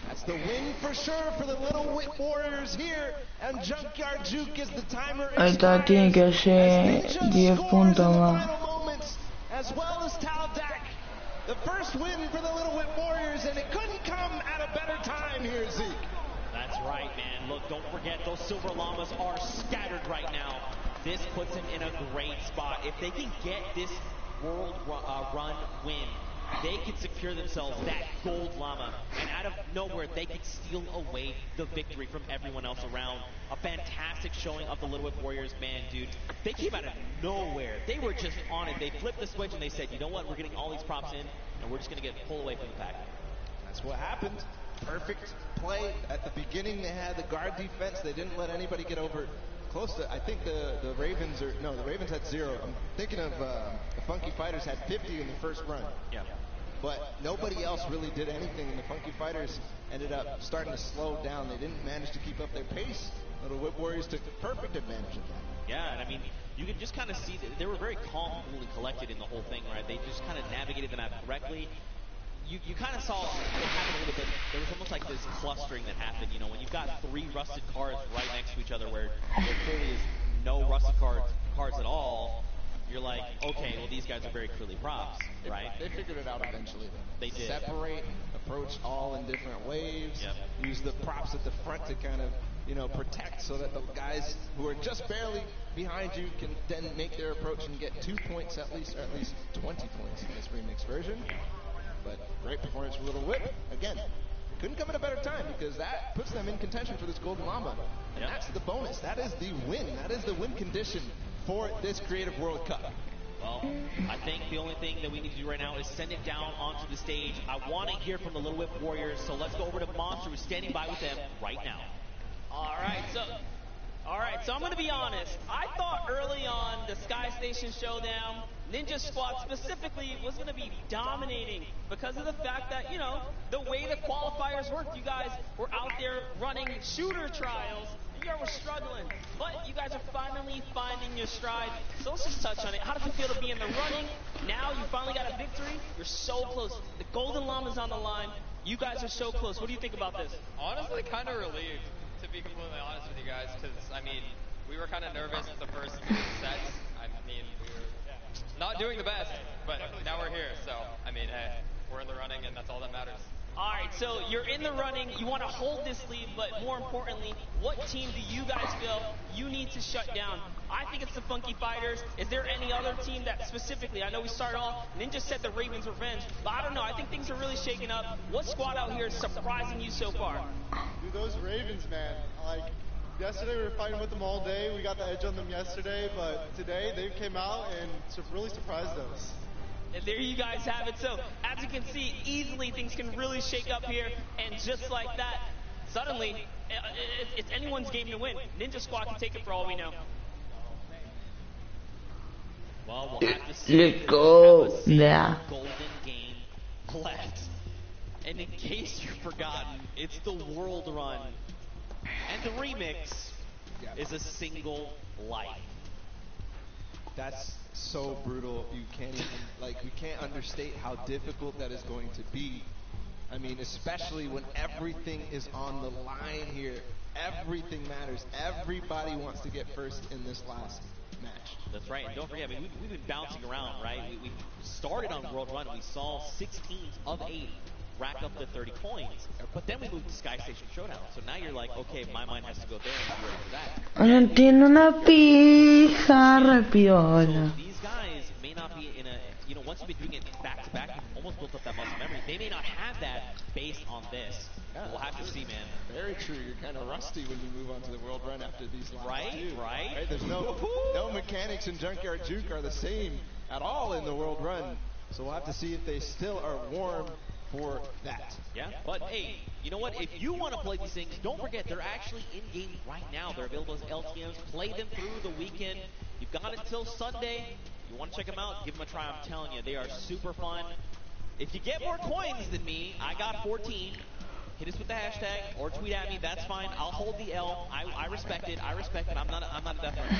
That's the win for sure for the Little Whip Warriors here. And Junkyard Juke is the timer. Ahí está, tiene que hacer 10 puntos más. As well as Taldak. The first win for the Little Whip Warriors, and it couldn't come at a better time here, Zeke. That's right, man. Look, don't forget, those Silver Llamas are scattered right now. This puts them in a great spot. If they can get this world run win, they can secure themselves that gold llama, and out of nowhere they could steal away the victory from everyone else around. A fantastic showing of the Little Whip Warriors, man, dude. They came out of nowhere. They were just on it. They flipped the switch and they said, you know what, we're getting all these props in and we're just going to get pulled away from the pack. That's what happened. Perfect play. At the beginning they had the guard defense. They didn't let anybody get over close to, I think the Ravens are, no, the Ravens had 0. I'm thinking of the Funky Fighters had 50 in the first run. Yeah. But nobody else really did anything, and the Funky Fighters ended up starting to slow down. They didn't manage to keep up their pace. Little Whip Warriors took perfect advantage of that. Yeah, and I mean, you can just kind of see that they were very calm, cool, and collected in the whole thing, right? They just kind of navigated the map correctly. You kind of saw it happen a little bit. There was almost like this clustering that happened, you know, when you've got 3 rusted cars right next to each other where there clearly is no rusted cars at all. You're like, okay, well, these guys are very clearly props, right? They figured it out eventually. They did. Separate, approach all in different waves. Yep. Use the props at the front to kind of, you know, protect so that the guys who are just barely behind you can then make their approach and get 2 points at least, or at least 20 points in this remix version. But great performance from Little Whip. Again, couldn't come at a better time because that puts them in contention for this Golden Llama. And that's the bonus. That is the win. That is the win condition for this Creative World Cup. Well, I think the only thing that we need to do right now is send it down onto the stage. I want to hear from the Little Whip Warriors, so let's go over to Monster, who's standing by with them right now. All right, so I'm going to be honest. I thought early on the Sky Station Showdown, Ninja Squad specifically, was going to be dominating because of the fact that, you know, the way the qualifiers worked, you guys were out there running shooter trials. PBR was struggling, but you guys are finally finding your stride. So let's just touch on it. How does it feel to be in the running? Now you finally got a victory. You're so close. The Golden Llama's on the line. You guys are so close. What do you think about this? Honestly, kind of relieved, to be completely honest with you guys, because, I mean, we were kind of nervous the first sets. I mean, we were not doing the best, but now we're here. So, I mean, hey, we're in the running, and that's all that matters. All right, so you're in the running. You want to hold this lead, but more importantly, what team do you guys feel you need to shut down? I think it's the Funky Fighters. Is there any other team that specifically, I know we started off, Ninja said the Ravens Revenge, but I don't know. I think things are really shaking up. What squad out here is surprising you so far? Dude, those Ravens, man. Like, yesterday we were fighting with them all day. We got the edge on them yesterday, but today they came out and really surprised us. And there you guys have it. So, as you can see, easily things can really shake up here. And just like that, suddenly, it's anyone's game to win. Ninja Squad can take it for all we know. Well, we'll have to see. Let's go. Yeah. Golden game left. And in case you've forgotten, it's the World Run. And the remix is a single life. That's so brutal. You can't even, like, we can't understate how difficult that is going to be. I mean, especially when everything is on the line here. Everything matters. Everybody wants to get first in this last match. That's right. And don't forget, I mean, we've been bouncing around, right? We started on World Run. We saw 6 teams of 8 rack up to 30 points. But then we moved to Sky Station Showdown. So now you're like, okay, my mind has to go there and be ready for that. No tiene una pija rapiola. So these guys may not be in a, you know, once you've been doing it back to back, you've almost built up that muscle memory. They may not have that based on this. Yeah, we'll have to see, man. Very true. You're kind of rusty when you move on to the World Run after these lines. Right? There's no mechanics in Junkyard Juke are the same at all in the World Run. So we'll have to see if they still are warm for that. Yeah, but hey, you know what? If you want to play these things, don't forget they're actually in game right now. They're available as LTMs. Play them through the weekend. You've got until Sunday. You want to check them out? Give them a try. I'm telling you, they are super fun. If you get more coins than me, I got 14. Hit us with the hashtag or tweet at me. That's fine. I'll hold the L. I respect it. I'm not a death runner.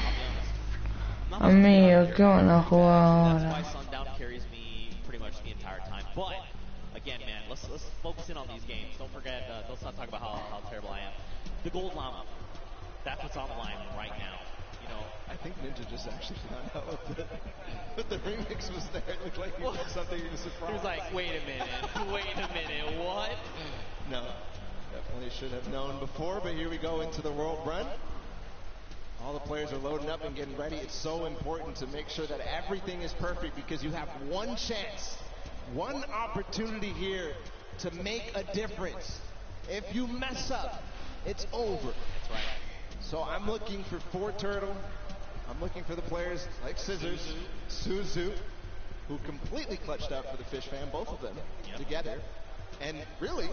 I'll be honest. Amigo, ¿qué van a jugar That's ahora? why Sundown carries me pretty much the entire time. But again, man, let's focus in on these games. Don't forget, let's not talk about how terrible I am. The Gold Llama. That's what's on the line right now. You know, I think Ninja just actually found out what the remix was there. It looked like he did something he was surprised. He was like, wait a minute, what? No, definitely should have known before, but here we go into the World Run. All the players are loading up and getting ready. It's so important to make sure that everything is perfect because you have one chance, one opportunity here to make a difference. If you mess up, it's over. That's right. So I'm looking for 4 Turtle. I'm looking for the players like Scissors, Suzu, who completely clutched up for the Fish Fam, both of them together. And really,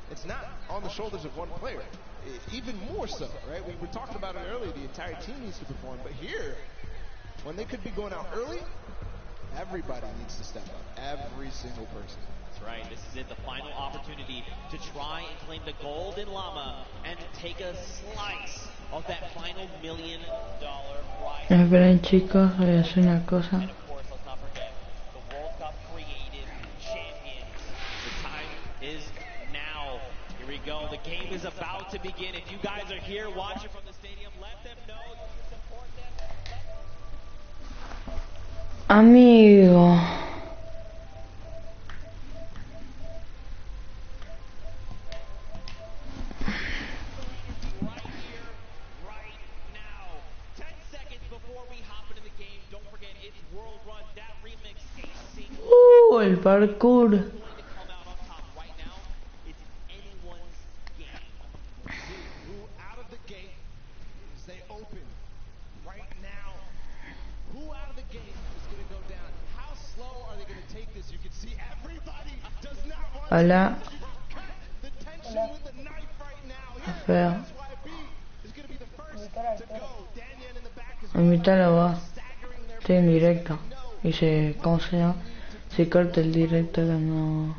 it's not on the shoulders of one player. Even more so, right? We were talking about it earlier. The entire team needs to perform. But here, when they could be going out early, everybody needs to step up. Every single person. That's right. This is it. The final opportunity to try and claim the Golden Llama and take a slice of that final $1 million prize. Esperen, chicos, voy a hacer una cosa. And of course, let's not forget the World Cup creative champions. The time is now. Here we go. The game is about to begin. If you guys are here watching from the stadium, let them know you support them. Amigo. El parkour. Hola. Feo. Invítalo va. Estoy en directo. Y se, ¿cómo se llama? Se corta el directo cuando...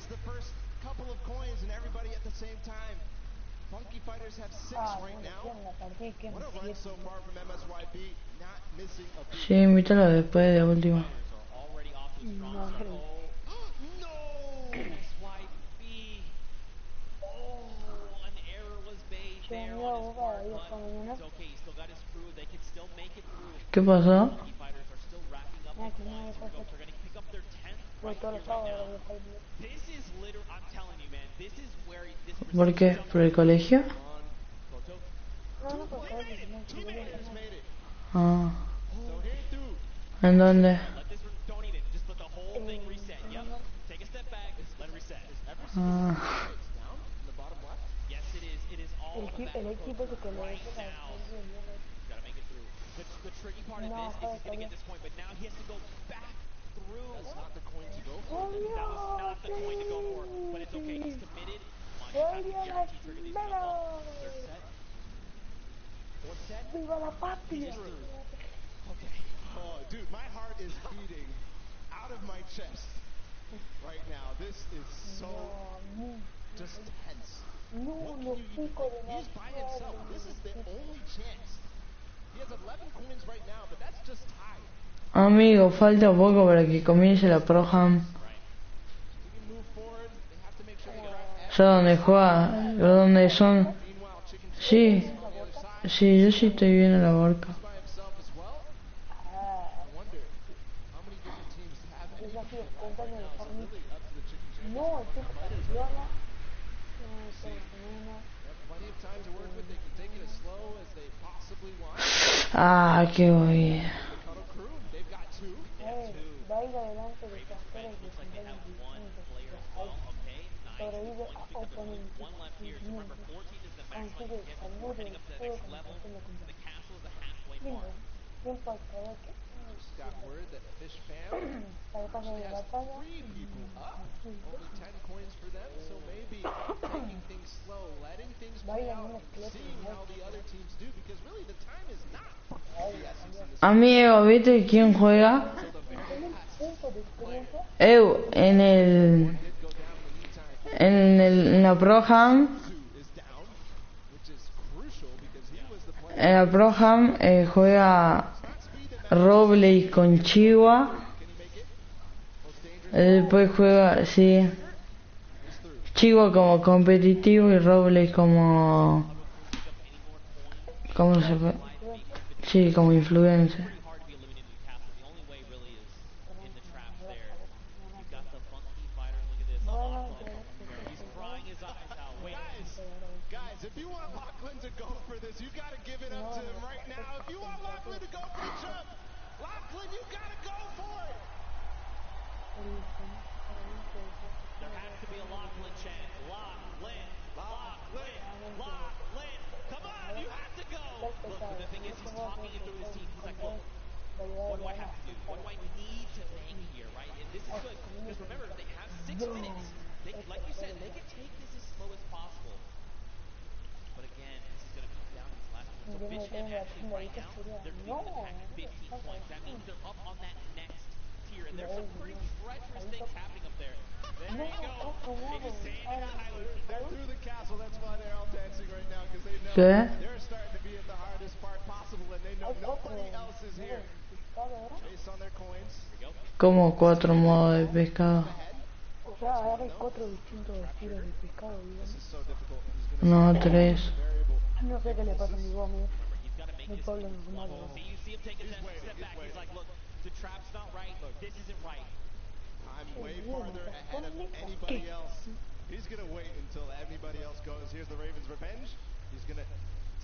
gets the first couple of coins and everybody at the same time. Funky Fighters have 6 right now. What a run so far from MSYB, not missing a beat. Sí, invítalo después de último. MSYB. Oh, an error was made there on his part, but it's okay. He still got his crew. They can still make it through. ¿Qué pasó? Funky Fighters are still racking up the points. Here we go. They're going to pick up their 10th right here, right now. This is literally, I'm telling you, man, this is where this ¿Por qué? ¿Por el colegio? Ah. ¿En dónde? Don't even. Just let the whole thing reset. Yep. Take a step back. Let it reset. Ah. Yes, it is. It is all about right now. Got to make it through. The tricky part of this is he's going to get this point, but now he has to go back through. That's not the coin to go for. That was not the coin to go for, but it's okay. He's committed. Come on, you have to guarantee trigger these people. Third set. Fourth set. He's through. Okay. Oh, dude, my heart is beating out of my chest right now. This is so just tense. What can you even think? He's by himself. This is the only chance. He has 11 coins right now, but that's just tied. Amigo, falta poco para que comience la Pro-Am. ¿Ya donde juega? ¿Dónde son? Sí. Sí, yo sí estoy viendo la World Cup. Ah, qué voy. One left here. So remember, 14 is the max life you get before heading up to the next level. The castle is the halfway mark. Just got word that Fish Fam actually has 3 people up. Only 10 coins for them, so maybe taking things slow, letting things play out, seeing how the other teams do, because really the time is not the essence in this. Amigo, ¿viste quién juega? En la Pro-Am. En la Pro-Am juega Robles con Chihuahua. Después juega, sí, Chihuahua como competitivo y Robles como... ¿Cómo se fue? Sí, como influencer. Guys, if you want Lachlan to go for this, you got to give it up to him right now. If you want Lachlan to go for the jump, Lachlan, you got to go for it. There has to be a Lachlan chance. Lachlan. Come on, you have to go. Look, the thing is, he's talking it through his team. He's like, look, what do I have to do? What do I need to make here, right? And this is good, because remember, they have 6 minutes. Like you said, they can take this as slow as possible. But again, this is going to come down to these last ones. So Fishman actually right now, they're leading the pack at 15 points. That means they're up on that next tier. And there's some pretty treacherous things happening up there. There you go. They're through the castle. That's why they're all dancing right now, because they know they're starting to be at the hardest part possible, and they know nobody else is here. Based on their coins. Como 4 modos de pescado. No, 3. No sé qué le pasa a mi voz, mi pueblo normal. You see him take a step back. He's like, look, the trap's not right. This isn't right. I'm way farther ahead of anybody else. He's going to wait until anybody else goes. Here's the Ravens' revenge. He's going to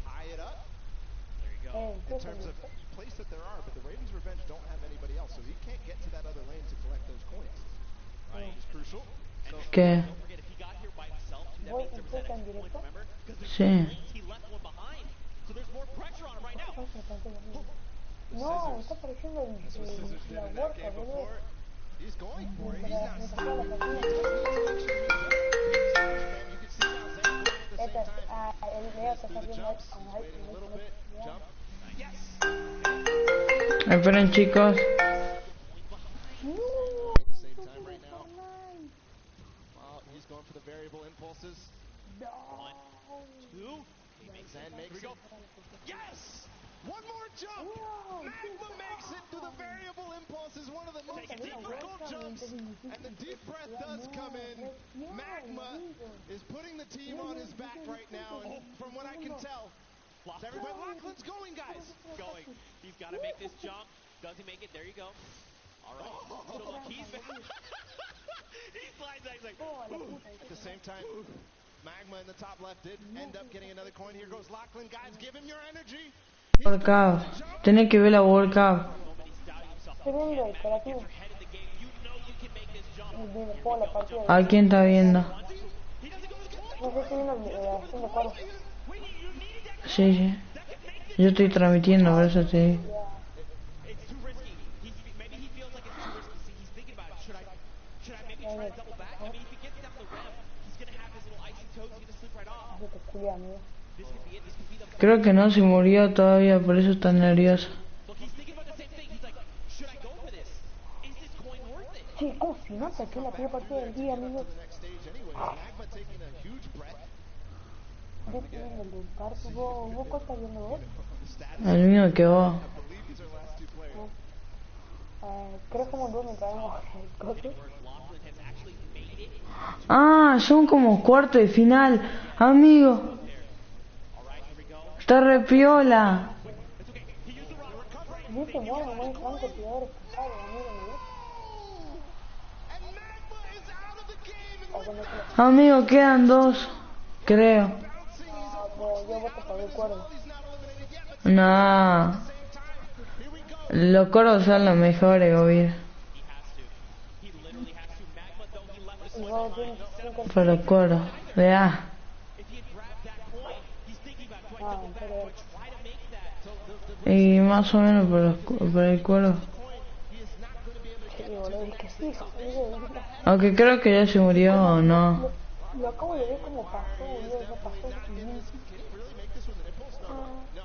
tie it up. There you go. In terms of place that there are, but the Ravens' revenge don't have anybody else, so he can't get to that other lane to collect those coins. Right. It's crucial. ¿Qué? Don't forget, if he got here by himself, that means there was that extra point, remember? Because Sí. he left one behind. So there's more pressure on him right now. No, está apareciendo en la World boludo. He's going for it. He's not stopping. He just needs to make sure he's there. You can see now Zach going at the same time. Through the jumps. He's waiting a little bit. Jump. Yes. Esperen, chicos. At the same time right now. going for the variable impulses. One, two. He makes it. Here we go. Yes! One more jump! Magma makes it to the variable impulses, one of the most difficult jumps, and the deep breath does come in. Magma is putting the team on his back right now, and from what I can tell, everybody, Lachlan's going, guys. Going. He's got to make this jump. Does he make it? There you go. All right. So look, he slides out. He's like, at the same time, Magma in the top left did end up getting another coin. Here goes Lachlan. Guys, give him your energy. World Cup. Tiene que ver la World Cup. ¿A quién está viendo? Sí, sí. Yo estoy transmitiendo, por eso te digo. Creo que no se murió todavía, por eso está nervioso. Sí, ¿cómo se nota que es la primera partida del día, amigo? Yo estoy viendo el del parto. ¿Vos cuál estás viendo vos? El mío que vos. Creo como dos mientras vemos el coche. Ah, son como cuarto de final, amigo. Está re piola. Dice, bueno, muy franco tiradores pasados, amigo. Amigo, quedan dos, creo. Yo voto por el cuervo. No. Los coros son los mejores, Gobir. Por los coros, vea. Y más o menos por el cuero. Aunque creo que ya se murió o no. Lo acabo de ver como pasó, boludo, no pasó.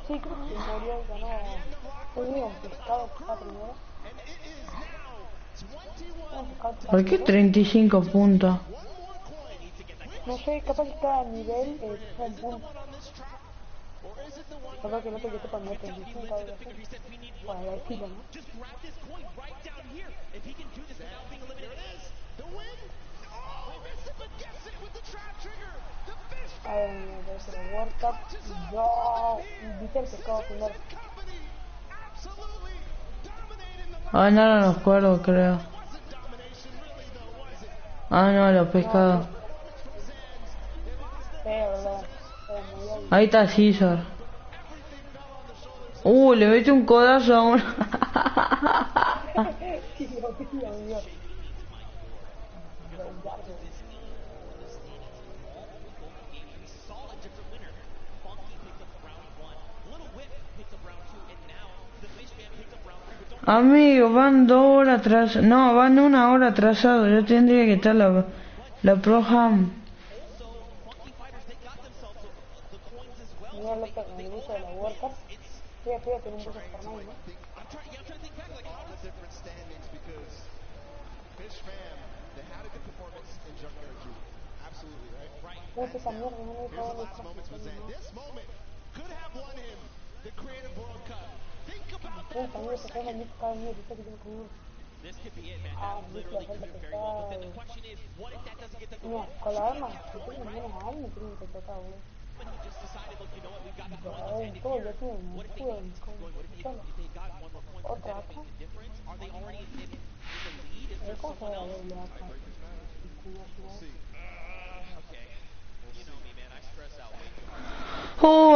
Sí, creo que se murió y ganó. Fue un pescado que está primero. ¿Por qué 35 puntos? No sé, capaz que está a nivel un punto. Capaz que no te quede para meter 35 algo así. Bueno, el estilo, ¿no? A ver, el World Cup, yo viste el pescado primero. Ganaron los cuervos, creo. Ah, no, los pescados. Ahí está César. Le mete un codazo a uno. Amigo, van 2 horas atrás. No, van 1 hora atrasado. Yo tendría que estar la Pro Ham. Mira lo que me gusta de la World Cup. Fíjate que no puso Fernando, ¿no? Puta, esa mierda, no me estaba dando puta, mira, se fue la mitad cada mierda, que tengo conmigo. Viste la falta que está... Mira, con la arma, si tengo menos arma, tengo que tratar, boludo. Todo ya tiene un escudo solo. Otra acá. ¿Cómo se va a ver acá?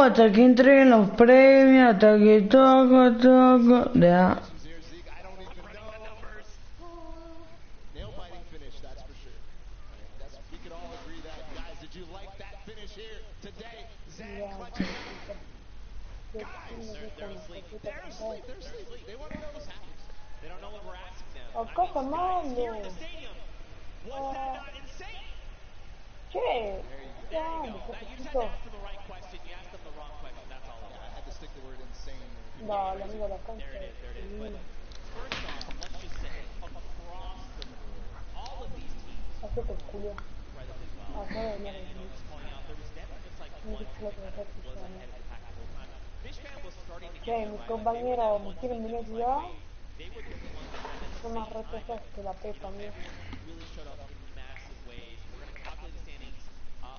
Hasta que entreguen los premios, hasta que toco. Ya. Acá está malo. Che, ya, necesito. No, el amigo de la cancha. Hacete el culo. mierda. Mira que loco de ejercicio, che, mis compañeros me quieren venir a ayudar. Son más retrasados que la pepa, mía. Really showed up in massive ways. We're going to calculate the standings.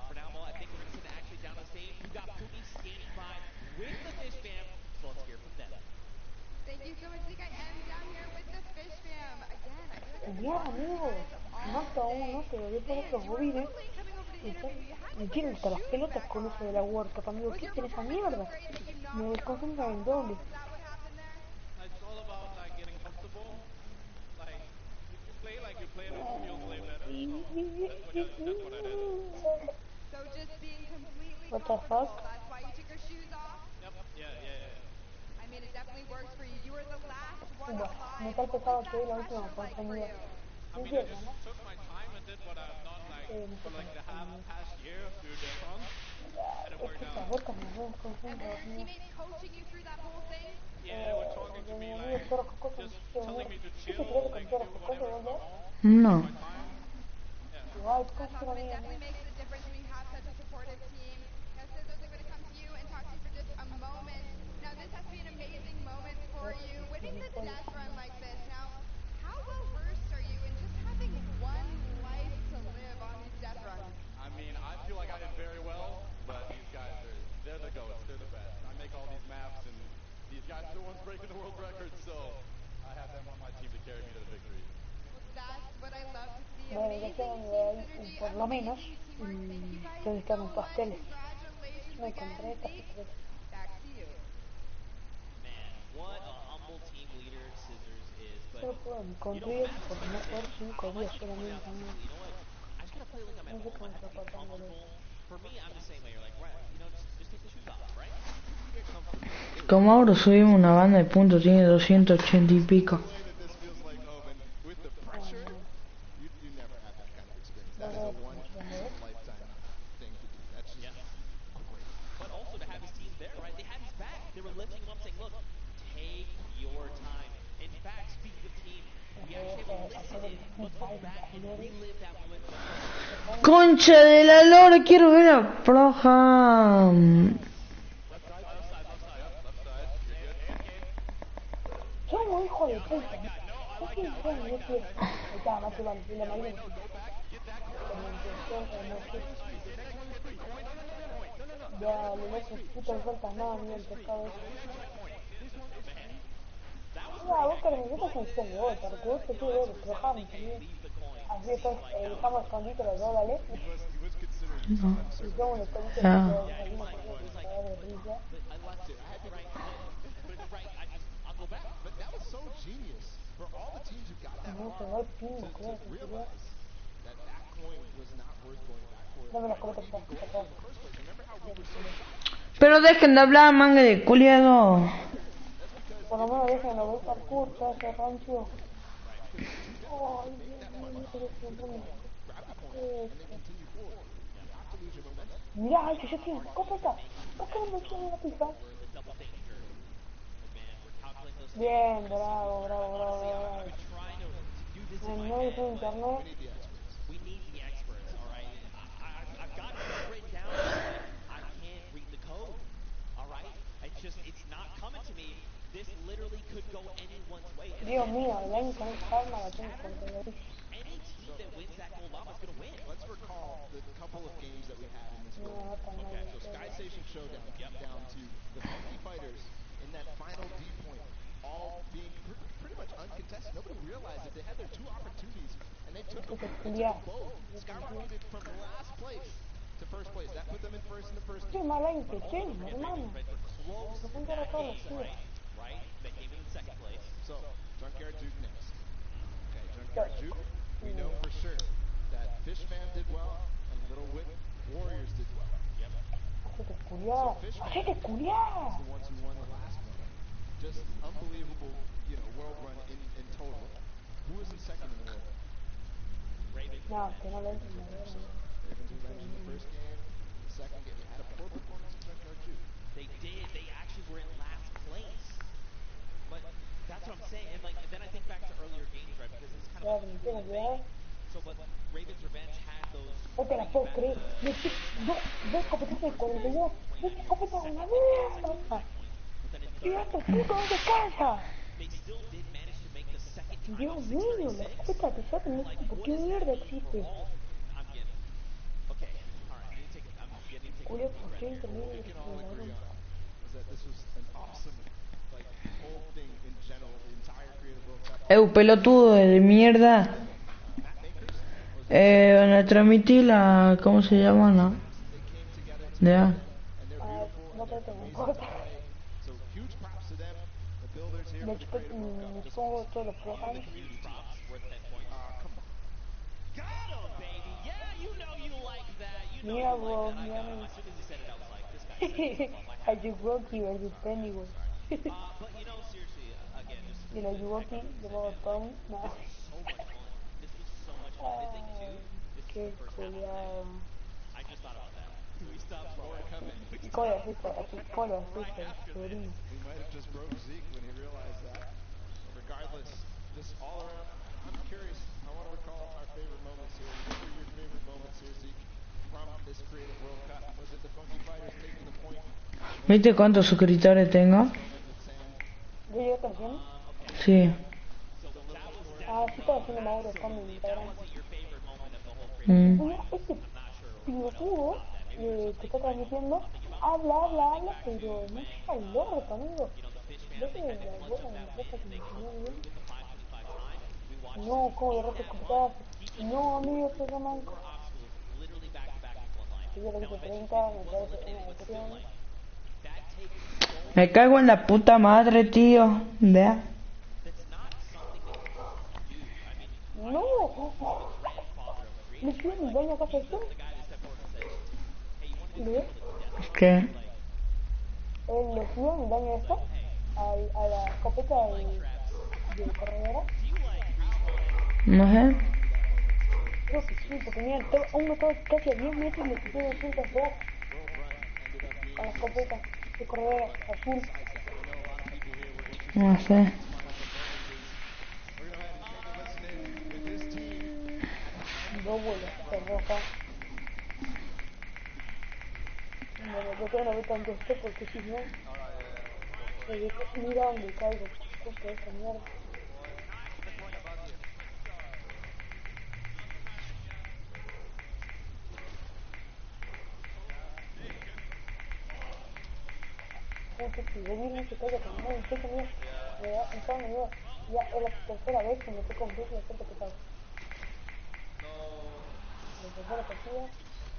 For now, I think we're going to send it actually down the stage. We've got Pookie skating by with the Fish Fam, so let's hear from them. Thank you so much, Zeke. I am down here with the Fish Fam. Again, I feel like I'm Ya, amigo, mata uno, te lo dio por otros bobines. Me quieren quitar las pelotas con eso de la World Cup, amigo. ¿Qué es esa mierda? Me desconcentran en doble. It's all about like getting comfortable. Like if you play like you play at home, you'll play better. That's what I did. So just being completely What the comfortable. fuck? That's why you took your shoes off. Yep. Yeah. I mean, it definitely works for you. You were the last one Bueno, alive. me tal What pesado was que hoy la that última pressure like for oportunidad. you? I mean, I just took my time and did what I've done like for like the past year through the front, and it worked out. And were your teammates coaching you through that whole thing? Yeah, they were talking to me like just telling me to chill, like do whatever I want. No. My time. Yeah. That's awesome. It definitely makes a difference when you have such a supportive team. Now, Scissors, I'm going to come to you and talk to you for just a moment. Now, this has to be an amazing moment for you, winning the death run like this. Now, how well versed are you in just having one life to live on these death runs? I mean, I feel like I did very well, but these guys they're the goats, they're the best. I make all these maps, and these guys are the ones breaking the world records, so I have them on my team to carry me to the victory. That's what I love to see. Bueno, Amazing ya team synergy, por lo menos, amazing teamwork. Thank you guys ustedes so están en much. pasteles. Congratulations Me again, encontré estas Zeke. tres. Back to you. Man, what a humble team leader Scissors is. But Solo puedo you know, construir Matt's por no perspective, poder 5 I días like to point out solamente, amigo. simply, you know what? I just gotta play like I'm at No sé home. I cómo have to estoy be cortándolo. comfortable. For me, I'm the same way. You're like, right, you know, just take the shoes off, right? You can get comfortable. Como ahora subimos una banda de puntos, tiene 280 y pico. The way that this feels like home, and with the pressure, you never have that kind of experience. That is a once in a lifetime thing to do. That's just great. But also to have his team there, right? They had his back. They were lifting him up, saying, look, take your time. In fact, speaking of team, we actually have a listen in. Let's look back and relive that moment. Concha de la lora, quiero ver a Proja. ¿Cómo, hijo de puta? ¿Por qué me pueden decir? Ahí está, Mati, vale, y la María. Ya, le das un puto de vuelta, nada, ni el pescado ese. Ya, vos querés, yo te estoy diciendo vos, porque vos te quiero ver, trabajamos también. Así después estamos escondidos los dos, ¿vale? Y como le pedí que Yeah. se salimos con el cadáver de brilla. I'll go back, but that was so genius for all the teams who got that No, far se va el pingo, creo to que sería. realize that that coin was not worth going back for. Dame la Or escopeta even que going está in the first place. Remember how we were so shocked? Pero dejen de hablar, manga de culiado. Por lo menos déjenlo ver parkour, todo ese rancho. Ay, Dios mío, pero es un mundo. Mirá, que yo tengo escopeta. ¿Por qué no me quedo en la pija? Bien, bravo, bravo, bravo, bravo. No hizo internet. We need the experts, all right? I've got stuff written down, but I can't read the code, all right? It's not coming to me. This literally could go anyone's way. And Dios mío, el año con esta arma la tengo por televisión. any team that wins that gold llama is going to win. Let's recall the couple of games that we had in this No, world. tan mal. So Sky Station Showdown came down to the Funky Fighters in that final D point, all being pretty much uncontested. Nobody realized that they had their two opportunities, and they took them. They took them both. Skyrocketed from last place to first place. That put them in first in the first Qué game. mal año que tengo, hermano. Close Se juntan a todos los game, días. right? They came in second place. So, Junkyard Juke next. Okay, Junkyard Juke, we know for sure that Fish Fam did well and Little Wit Warriors did well. Yep. Hacete culiar. Hacete culiar. The ones who won the last one. Just unbelievable, world run in total. Who was in second in the world? No, que no lo entiendo. Ravens and Revenge in the first game. The second game, they had a poor performance in Junkyard Juke. They did. They actually were in last place. But that's what I'm saying. And then I think back to earlier games, right? Because it's kind of a cool thing. No te la puedo creer. Metí dos copetazos de 42. Esta escopeta es una mierda. Tira tu puto de casa. Dios mío, la escopeta de pesado no sé por qué mierda existe. Julio, ¿por qué intermedio de ladrón? Pelotudo de mierda. Van a transmitir la... ¿Cómo se llama? No. Ya. No creo que me importa. Me expongo todos los programas. Mira, bro, mira. I just Rocky versus Pennywise. You know, you Rocky, the little thumb. Nah. Qué culiao. ¿Cómo lo hiciste? ¿Cómo lo hiciste? Sobrino. He might have just broke Zeke when he realized that. Regardless, just all around, I'm curious. I want to recall our favorite moments here. What were your favorite moments here, Zeke, from this Creative World Cup? Was it the Funky Fighters taking the point? ¿Viste cuántos suscriptores tengo? ¿Yo llegué hasta el 100? Sí. Ah, sí estaba haciendo Mauro con mi Instagram. Mira, este pilotudo que está transmitiendo, habla, pero no llega al orto, amigo. ¿Ves la bola en la boca que me enseñó bien? No, como de roto escopetazo. No, amigo, se llaman. Si yo lo quito 30, me parece una lección. Me cago en la puta madre, tío. Vea. No, le hicieron el daño a casa de Sion. ¿Ves? ¿Qué? Le hicieron el daño a esto, a la escopeta de corredera. No sé. Creo que sí, porque mira, uno estaba casi a 10 metros y le quité 202 con la escopeta de corredera azul. No sé. Lobo la roja. Bueno, yo creo que no ve tanto esto porque si no, mira dónde caigo, puta esa mierda. No sé si yo no se caiga tan mal, sé que mira, me dio, ya es la tercera vez que me toca un rifle bastante pesado. La tercera partida,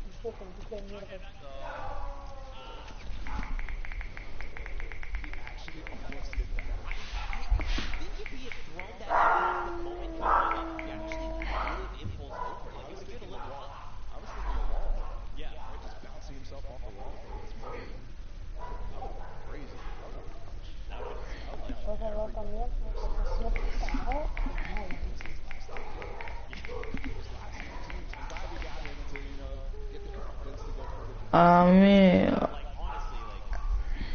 y sigo con el rifle de mierda. Actually almost did that. I think if he had thrown that impulse the moment he went up, he actually would have impulse over. Like, it was doing a little hot. I was thinking a wall. Yeah. Right, just bouncing himself off the wall from this moment. That would have been crazy. That was a punch. That would have been so Después de hablar también, no pasa nada. Those last few teams, I'm glad we got him to, get the confidence to go for the defense. Amigo. Like, honestly, like,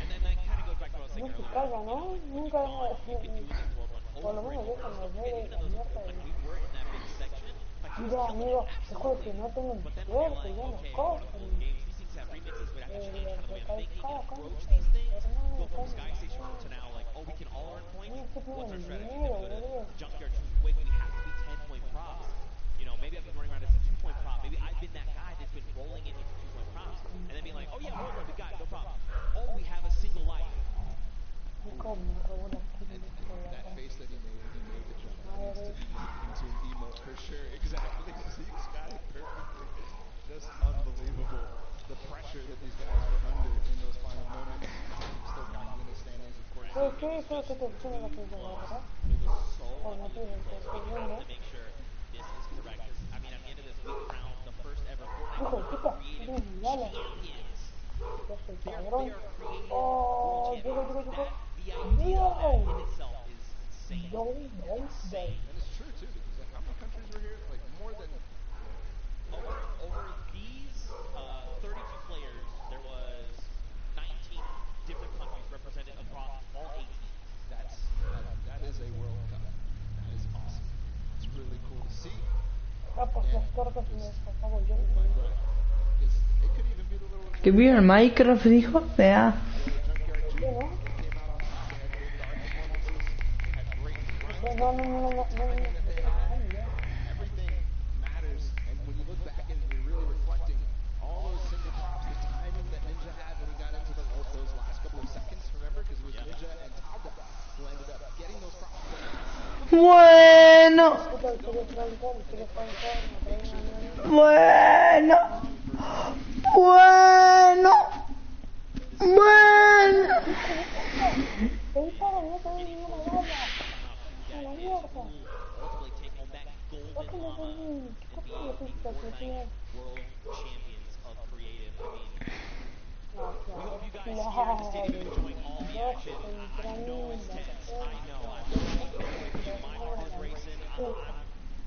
and then that kind of goes back to what I was saying No se earlier. carga, ¿no? Nunca You can do in this world, like, por lo over and menos over déjame and over ver again. Even in la those, mierda like, we were in that big section, like, he was Mira, killing amigo, it, te juro que absolutely. no tengo ni But then when you're suerte, like, ya las okay, one cosas. of those games, these things have remixes, but I have to change kind of the way I'm thinking and Recalcada approach contra these things. Go hermano, from con Sky Station to now, like, oh, we can all earn points. no estoy What's pidiendo our ni strategy? Then dinero, we go to boludo. Junkyard Truth. Wait, we have to be 10-point props. You know, maybe I've been running around as a 2-point prop. Maybe I've been that guy that's been rolling in with the 2-point props. And then being like, oh yeah, World Run, we got it, no problem. Oh, we have a single life. ¿Cómo me robó la kill? That face that he made the jump. That needs to be made into an emote for sure. Exactly. Zeke's got it perfectly. Just unbelievable. The pressure that these guys were under in those final moments. Still calculating the standings, of course. Sí, creo que te tiene la función, ¿verdad? It was so Oh, no tiene unbelievably close. We have segundo. to make sure this is correct. Because, I mean, at the end of this, we crowned the first ever Fortnite Hijo de World puta, Creative mira mi bala. Champions. Ya soy They cabrón. are creative world Oh, champions. llegó. That, the idea of that in Wow. itself is insane. Insane. And it's true, too, because how many countries were here? Like, more than... Over these 32 players, there was 19 different countries represented across all 8 teams. That is a World Cup. That is awesome. It's really cool to see. Rapa tortas y me desfasaba yo. ¿Que vive en Minecraft, dijo? Vea. No, no, no, no, no, no. Everything matters, and when you look back and you're really reflecting, all those single pops, the timing that Ninja had when he got into those last couple of seconds, remember? Because it was Ninja and Tauga who ended up getting those props. Bueno. Bueno. Bueno. Bueno. Ultimately take home that golden llama and be the Fortnite World Champions of Creative. I mean, we hope you guys here in the stadium enjoying all the action. I know it's tense. I know. I'm with you. My heart is racing.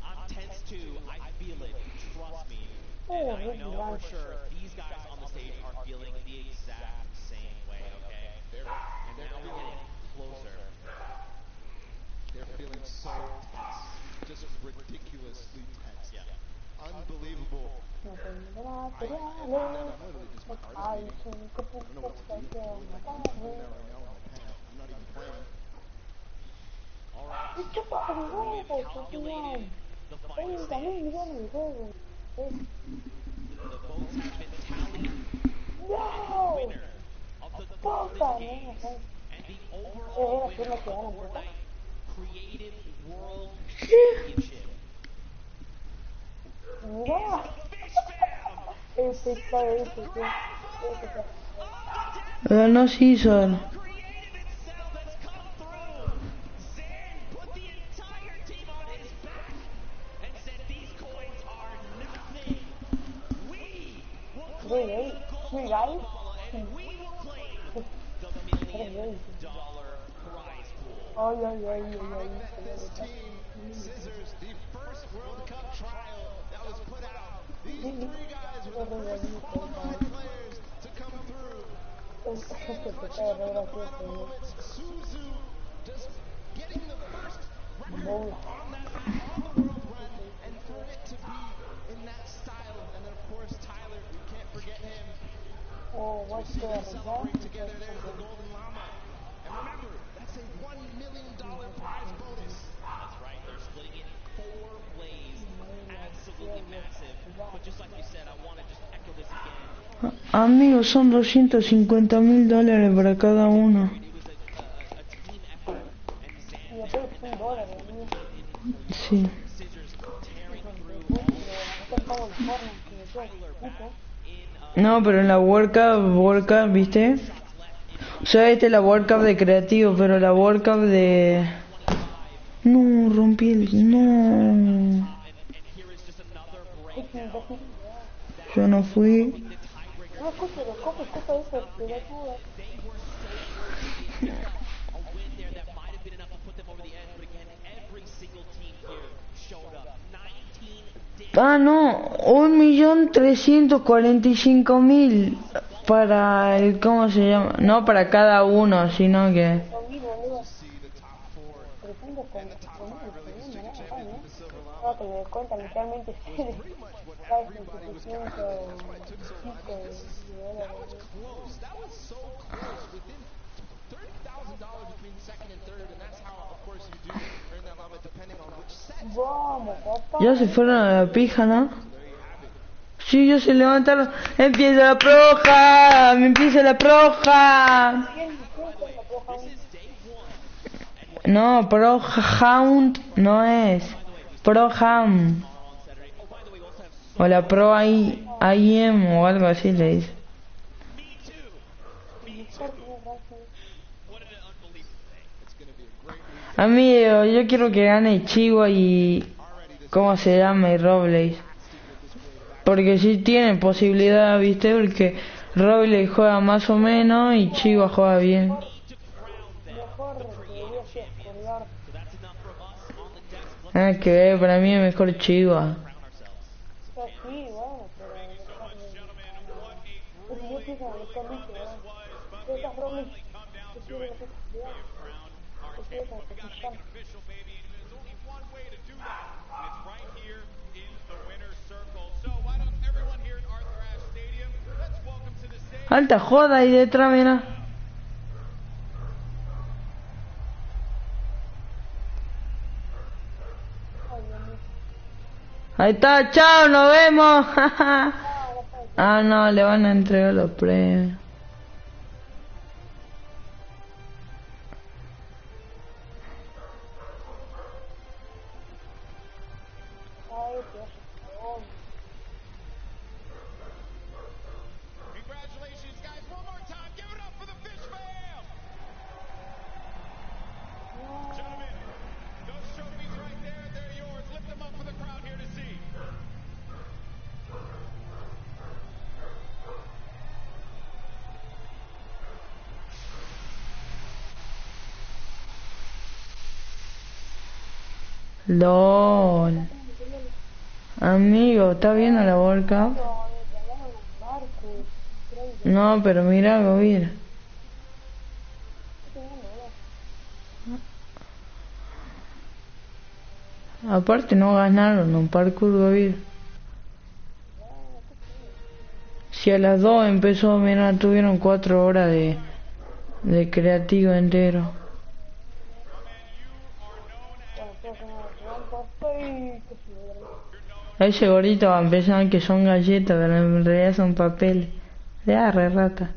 I'm tense too. I feel it. Trust me. And I know for sure these guys on the stage are feeling the exact same way, okay? And now we're getting closer. They're feeling so tense, just ridiculously tense. Yeah. Unbelievable. I'm literally just my heart is beating. I don't know what to do. I'm doing that right now with my pen. I'm not even playing. All right. We have calculated the final standings. The votes have been tallied. And the winner of the Golden Games and the overall winner of the Fortnite Creative World Championship Ganó Caesar. This team, Scissors, the first World Cup trial that was put out. These three guys were the first qualified players to come through. Sand clutching up in the final moments. Suzu just getting the first record on that map, on the world run, and for it to be in that style. And then, of course, Tyler, we can't forget him. We see them celebrate together. There's the Golden Llama. And remember, that's a $1 million prize bonus. That's right, they're splitting it 4 ways. Absolutely massive. But just like you said, I want to just echo this again. Amigos, son $250,000 para cada uno. Sí. No, pero en la World Cup, ¿viste? O sea, esta es la World Cup de creativo, pero la World Cup de... No, rompí el... No. Yo no fui. Ah, no, 1.345.000 para el, ¿cómo se llama? No para cada uno, sino que... Te das cuenta, literalmente Ya se fueron a la pija, ¿no? Sí, ya se levantaron. Empieza la proja, me empieza la proja. No, Pro-Hound no es. Pro-Ham. O la Pro-IM o algo así le dice. Amigo, yo quiero que gane Chihuahua y... ¿Cómo se llama? Y Robles. Porque si tienen posibilidad, ¿viste? Porque Robles juega más o menos y Chihuahua juega bien. Ah, que ver, para mí es mejor Chihuahua. there's only one way to do that, and it's right here in the winner's circle. So why don't everyone here at Arthur Ashe Stadium, let's welcome to the stage. Alta joda ahí detrás, mira. Ahí está, chao, nos vemos. Ah, no, le van a entregar los premios. Congratulations, guys. One more time. Give it up for the Fish Fam. Gentlemen, those trophies right there, they're yours. Lift them up for the crowd here to see. LOL. Amigo, ¿estás viendo la World Cup? No, pero mira, Govir. Aparte no ganaron un parkour, Govir. Si a las 2 empezó, mira, tuvieron 4 horas de creativo entero. Ese gordito va a empezar que son galletas, pero en realidad son papeles. Le arre rata.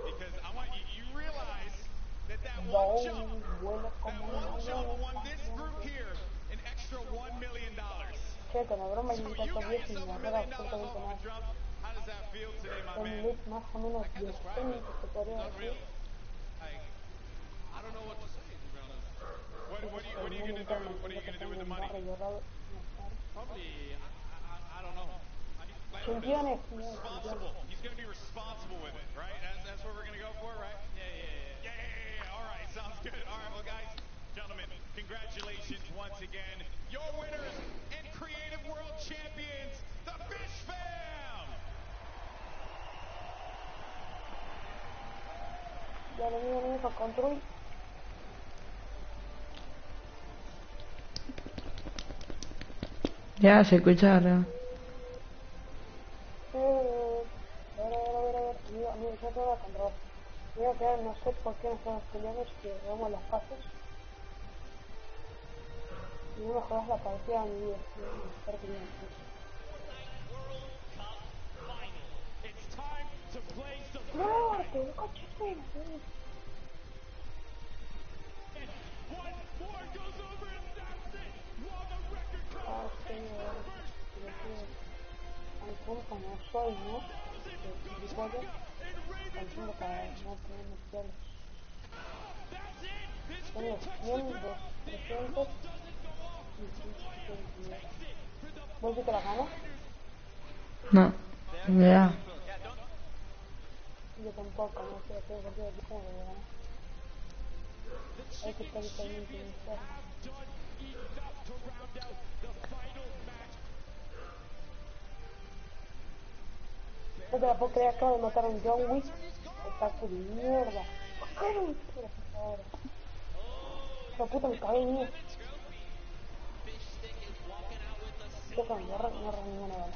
Because I want you realize that one jump won this group here an extra $1 million. Che, con la broma So y un you tanto got viejo y yourself me $1 agarra million absolutamente off nada. the jump. How does that feel today, my Con man? un look más o menos decente, se podría decir. Like, I don't know what to say, to be honest. What are you gonna do? What are you gonna do with the money? Probably, I don't know. Millones, Responsible. He's gonna be responsible with it, right? That's what we're gonna go for, right? Yeah. All right, sounds good. All right, well, guys, gentlemen, congratulations once again. Your winners and Creative World Champions, the Fish Fam. Ya le digo para control. Ya se escucharon. A ver, amigo, yo te voy a controlar. Voy a quedar, no sé por qué no estamos peleando, es que vamos las fases. Y no mejoras la partida a mi vida, estar peleando. No, te voy a cachete. Ah, sí, al punto no soy, ¿no? Al punto para no tener misiles. Tengo 100, 300 y ¿vos sí te la ganas? No, ya. Yo tampoco, no sé, tengo partido de cómo lo voy a ganar. Hay que estar totalmente iniciado. No te la puedo creer, acabo de matar a un John Wick. Ataque de mierda. ¿Por qué no me hiciste ahora? La puta me cagué en mí. Yo con no agarro ninguna bala.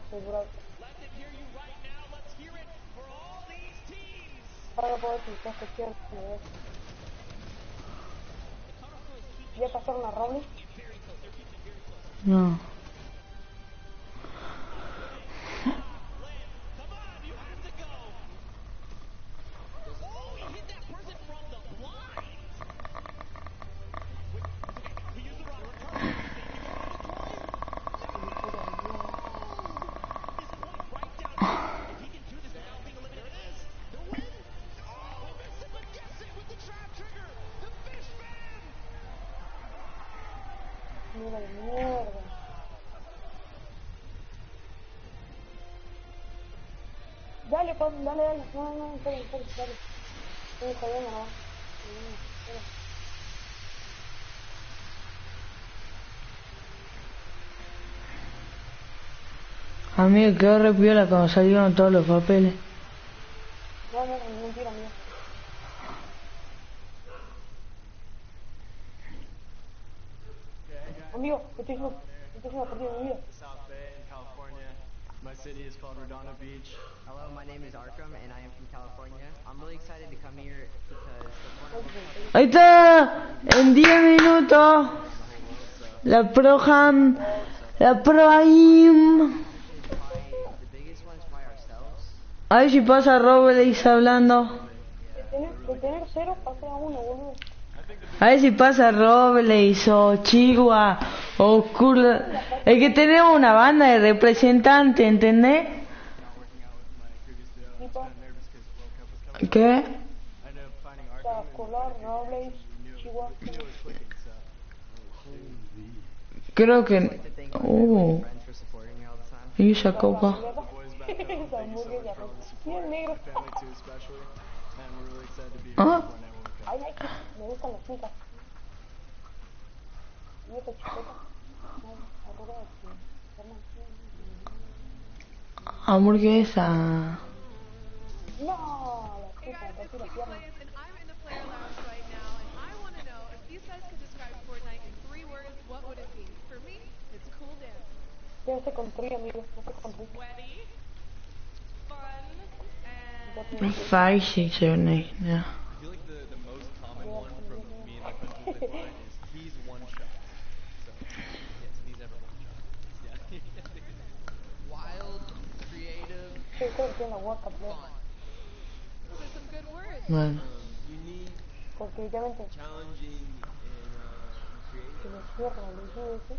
Asegurado. Ahora puedo utilizar cualquier nivel. ¿Ya pasaron a Rowley? No. Mira de mierda. Dale, Pablo, dale, dale. No, no, está bien, dale. Estoy jodiendo, no. A mí me quedó re piola cuando salieron todos los papeles. No, no, mentira, amigo. Amigo, estoy haciendo partido de vida. South Bay in California. My city is called Redondo Beach. Hello, my name is Arkham and I am from California. I'm really excited to come here because the World Cup Ahí está, en 10 minutos. La Proham, la Proaim. A ver si pasa Robles hablando. De tener 0 pasé a 1, boludo. A ver si pasa Robles o Chihuahua o Kurla. Es que tenemos una banda de representantes, ¿entendés? ¿Qué? Colar, Robles, Chihuahua. Creo que... Y esa copa. ¿Ah? Me gustan las chicas. ¿Y esa chiqueta? Hamburguesa. No, la chica, te tiro piernas. Debe ser con trío, amigo. No sé con trío. 5, 6, 7, 8, yeah. I feel like the most common one from me and my friends with the line is he's one shot. So yes, he's ever one shot. Yeah. Wild, creative, fun. Bueno. Unique, porque obviamente challenging, and creative. se me cierra el oído ese.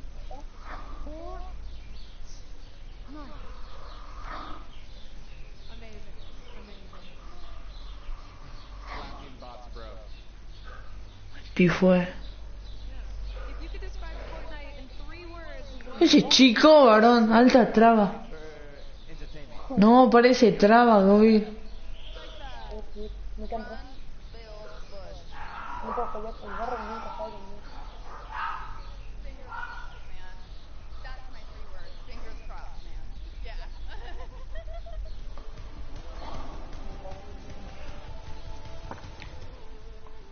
Clapping bots, bro. ¿Qué fue? Ese chico, varón, alta traba. No, parece traba, Gobi. Me encanta. No puedo fallar con el barro, nunca fallo.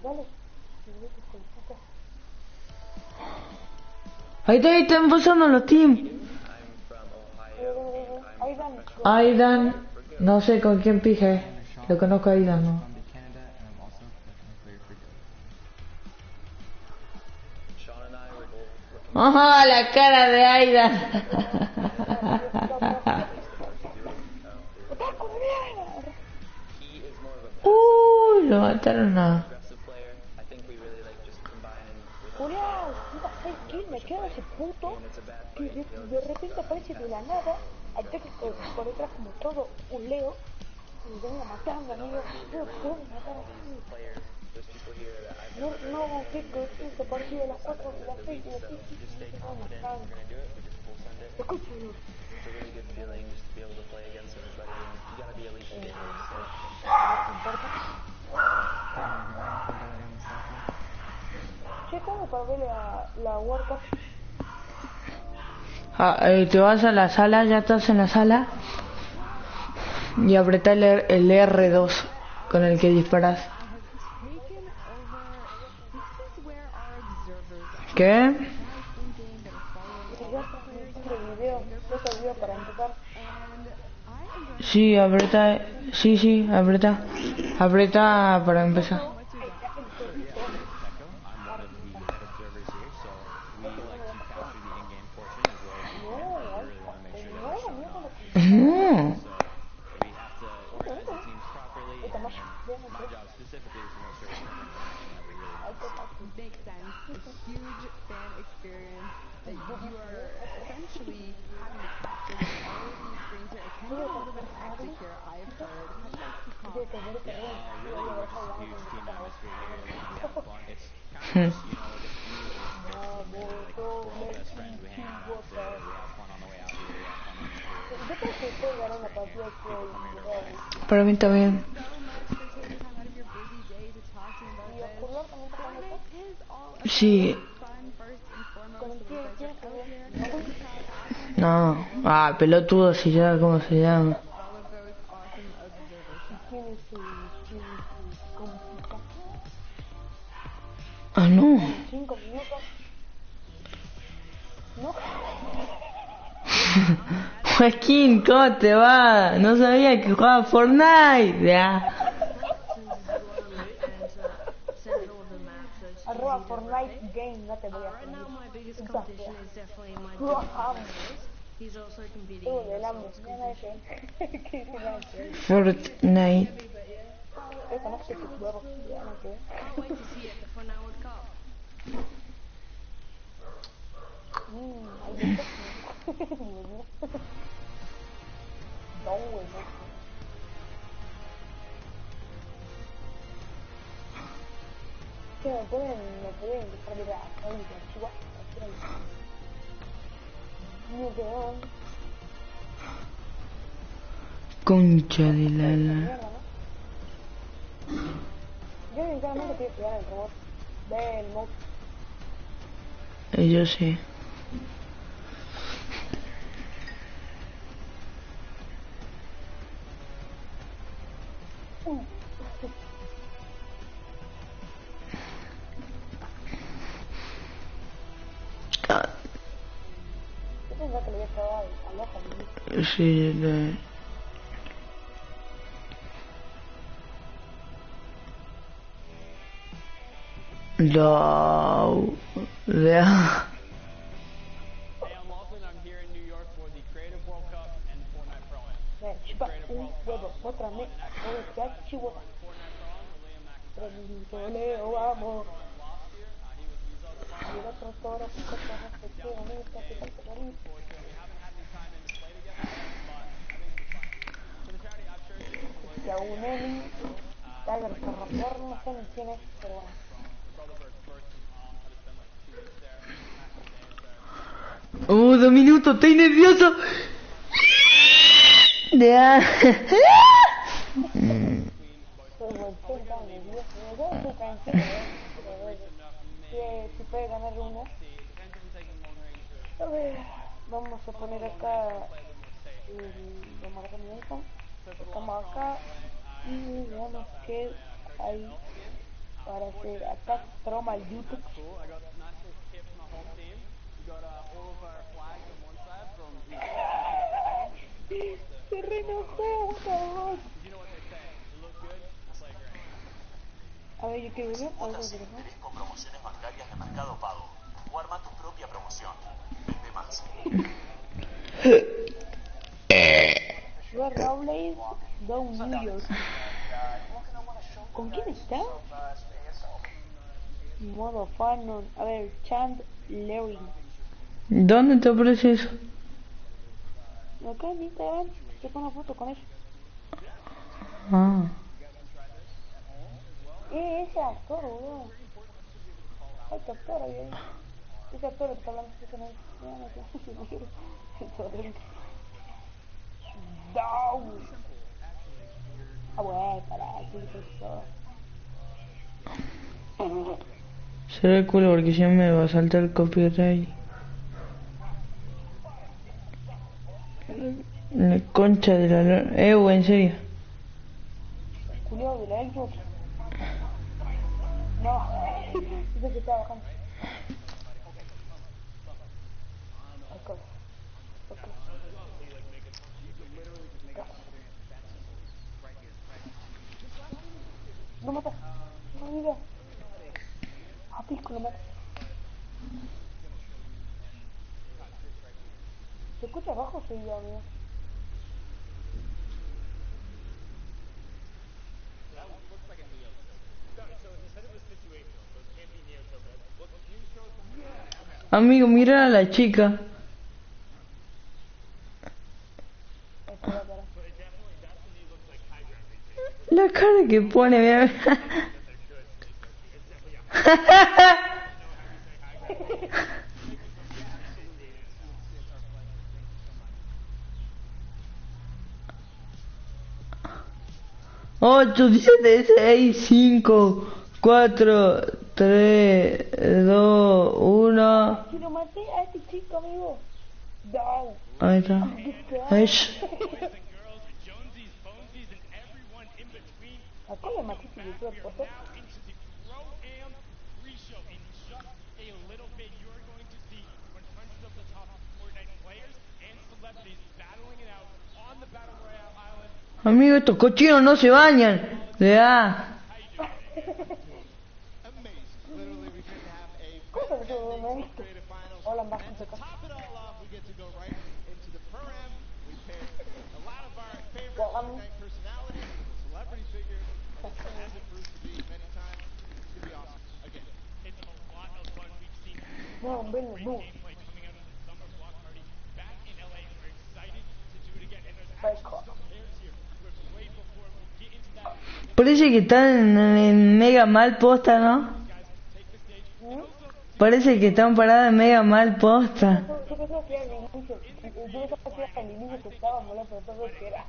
Dale. Ahí están pasando los teams. Aidan, no sé con quién pije. Lo conozco a Aidan, ¿no? Ajá, la cara de Aidan. Lo mataron a... Julián, ¿sabes qué? Me queda ese puto que de repente aparece de la nada, al técnico por detrás como todo un leo, y me venga matando, amigo. No puedo matar así. No, que este partido de las 4 de las 6 de las 7 escúchalo. Che, ¿cómo para ver la World Cup? Te vas a la sala, ya estás en la sala. Y apretá el R2 con el que disparas. ¿Qué? Sí, apreta, sí, apreta. Apreta para empezar. No. Makes sense. A huge fan experience that you are essentially having to capture with all of these screens here. It can get a little bit hectic here, I've heard. How do you guys keep calm? Yeah, really, we're just a huge team atmosphere here. Like, we have fun. It's kind of just, you know, this community is just really like we're all best friends. We hang out after, we have fun on the way out here, we have fun on the way here. Yo creo que puede ganar la partida que hoy. Para mí también. Y Ocular también está con esto. Sí. ¿Con quién quieres jugar? No. Ah, pelotudo si ya, ¿cómo se llama? ¿Quién es su compita? Ah, no. 5 minutos. No. Joaquín, ¿cómo te va? No sabía que jugaba Fortnite. Ya. Arroba Fortnite Game, no te voy a poner. Lo amo. Del hambre. Ya nadie que. ¿Qué dice nada que ver? Fortnite. Esta noche tus huevos. Ya no que ver. Ahí está. No, bueno. Que me pueden dejar de ir a Crónica Chihuahua. No veo. Concha de la. Yo sinceramente quiero jugar el robot del mod. Yo sé. Yo pensaba que le había estado al ojo. Sí, No. Yeah. Chupa un huevo, otra vez, Chihuahua. Leo, vamos. Y el otro toro, cosa respectivamente, que tal terrorista. Y a un Eli, Tiger Terraform, no sé ni quién es, pero bueno. 2 minutos, estoy nervioso. Ya. Si puede ganar una. A ver, vamos a poner acá el marcamiento. Estamos acá y veamos qué hay para hacer ataque trauma al YouTube. Se reenojó, cabrón. A ver, yo quiero ver. Cuotas interés con promociones bancarias de Mercado Pago. O arma tu propia promoción. Vende más. Yo Robles, Down New York. ¿Con quién está? Modo Fanon. A ver, Chand Larry. ¿Dónde te aparece eso? Acá en Instagram, te pongo una foto con él. Ah. Ese actor, boludo. Hay que actor ahí. Ese actor que está hablando con él. No sé. Down. Ah, bueno, para, ¿qué pasó? Se ve culo porque si no me va a saltar el copyright. La concha de la... en serio. Julio de la Xbox. No, dice que está bajando. No mata, no mira. A pico lo mata. ¿Se escucha abajo o soy yo, amigo? Amigo, mira a la chica. La cara que pone, mira. 8, 7, 6, 5, 4, 3, 2, 1. Si lo maté a este chico, amigo. No. Ahí está. Ahí. Acá le maté si le dio el pozo. Amigo, estos cochinos no se bañan. Le da. ¿Cómo se llama esto? Hola, más que acá. No, hombre, no. Parece que están en mega mal posta, ¿no? Parece que están paradas en mega mal posta. Yo pensaba que era el inicio. Yo pensaba que era el inicio que estaba molando, entonces que era.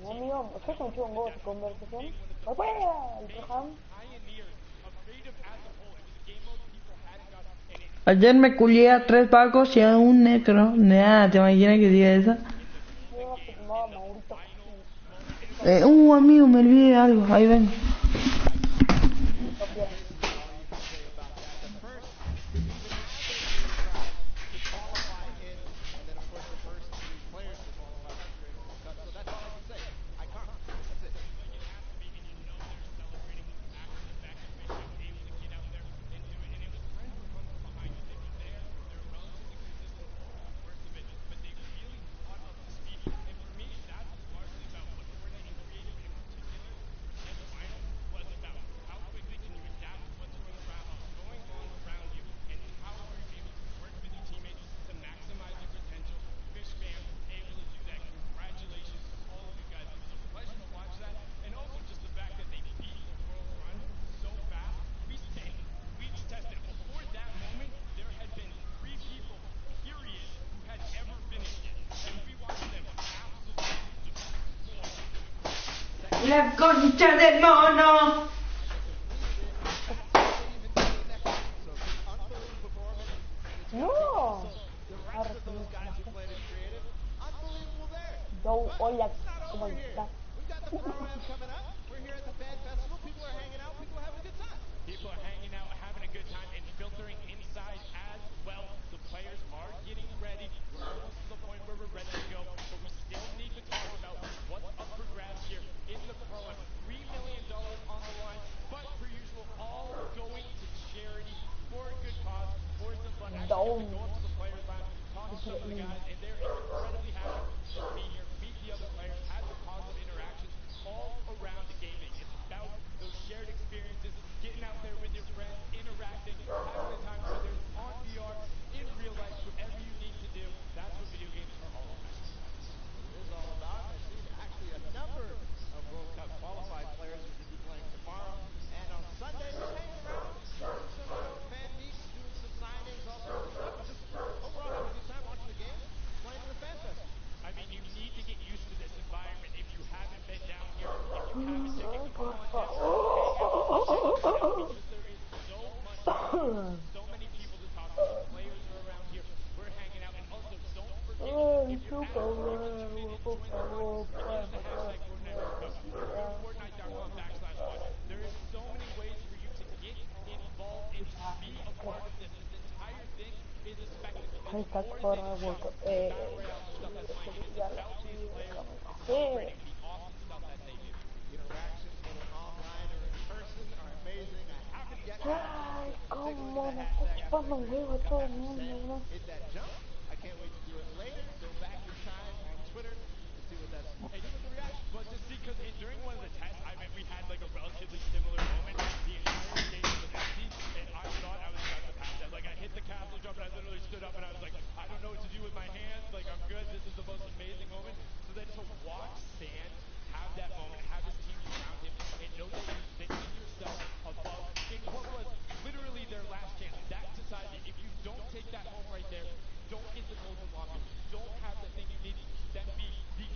No, amigo, ¿usted escuchó un voz de conversación? ¡Afuera! El Proham. Ayer me culié a 3 pacos y a un necro. Nada, ¿te imaginas que diga eso? Yo se llamaba Maurito. Amigo, me olvidé de algo. Ahí ven. La concha del mono. No. Yo, hola, ¿cómo está? People are hanging out, having a good time, and filtering inside as well. The players are getting ready. We're almost to the point where we're ready to go, but we still need to talk about what's up for grabs here in the Pro-Am. $3 million on the line, but per usual, all going to charity for a good cause, for some fun. Actually, get to go up to the players' lounge, talk to some of the guys, and they're incredibly happy to be here, meet the other players, have some positive interactions all around the gaming. It's about those shared experiences, getting out there with your friends, interacting, having a time, whether it's on VR, in real life, whatever you need to do. That's what video games are all about. It is all about. I see actually a number of World Cup qualified players are going to be playing tomorrow and on Sunday. Just hanging around, doing some fan meets, doing some signings, all sorts of stuff, but just overall having a good time watching the games, playing in the fan fest. I mean, you need to get used to this environment if you haven't been down here, if you haven't taken, come on down, hang out, because there is so much fun, so many people to talk to, the players are around here, we're hanging out, and also don't forget, if you're at home and tune in and join the party, and use the hashtag Fortnite World Cup, go to Fortnite.com/watch. There is so many ways for you to get involved and be a part of this. This entire thing is a spectacle. It's more than just battle royale stuff that's playing. It's about these players and celebrating the awesome stuff that they do. Interactions, whether online or in person, are amazing. I haven't yet Ay, take a look cómo at the me está hashtag chupando un huevo World Cup todo el after mundo, saying ¿no? hit that jump. I can't wait to do it later. Go back in time on Twitter to see what that's and see what the reaction. But to see, because during one of the tests, I mean, we had like a relatively similar moment. The entire stage was empty, and I thought I was about to pass out. Like, I hit the castle jump, and I literally stood up, and I was like, I don't know what to do with my hands. Like, I'm good. This is the most amazing moment. So then to watch Sand have that moment, have his team surround him, and know that you're fixing yourself above in what was literally their last chance. That society, if you don't take that home right there, don't get the golden locker, don't have the thing you need to then be the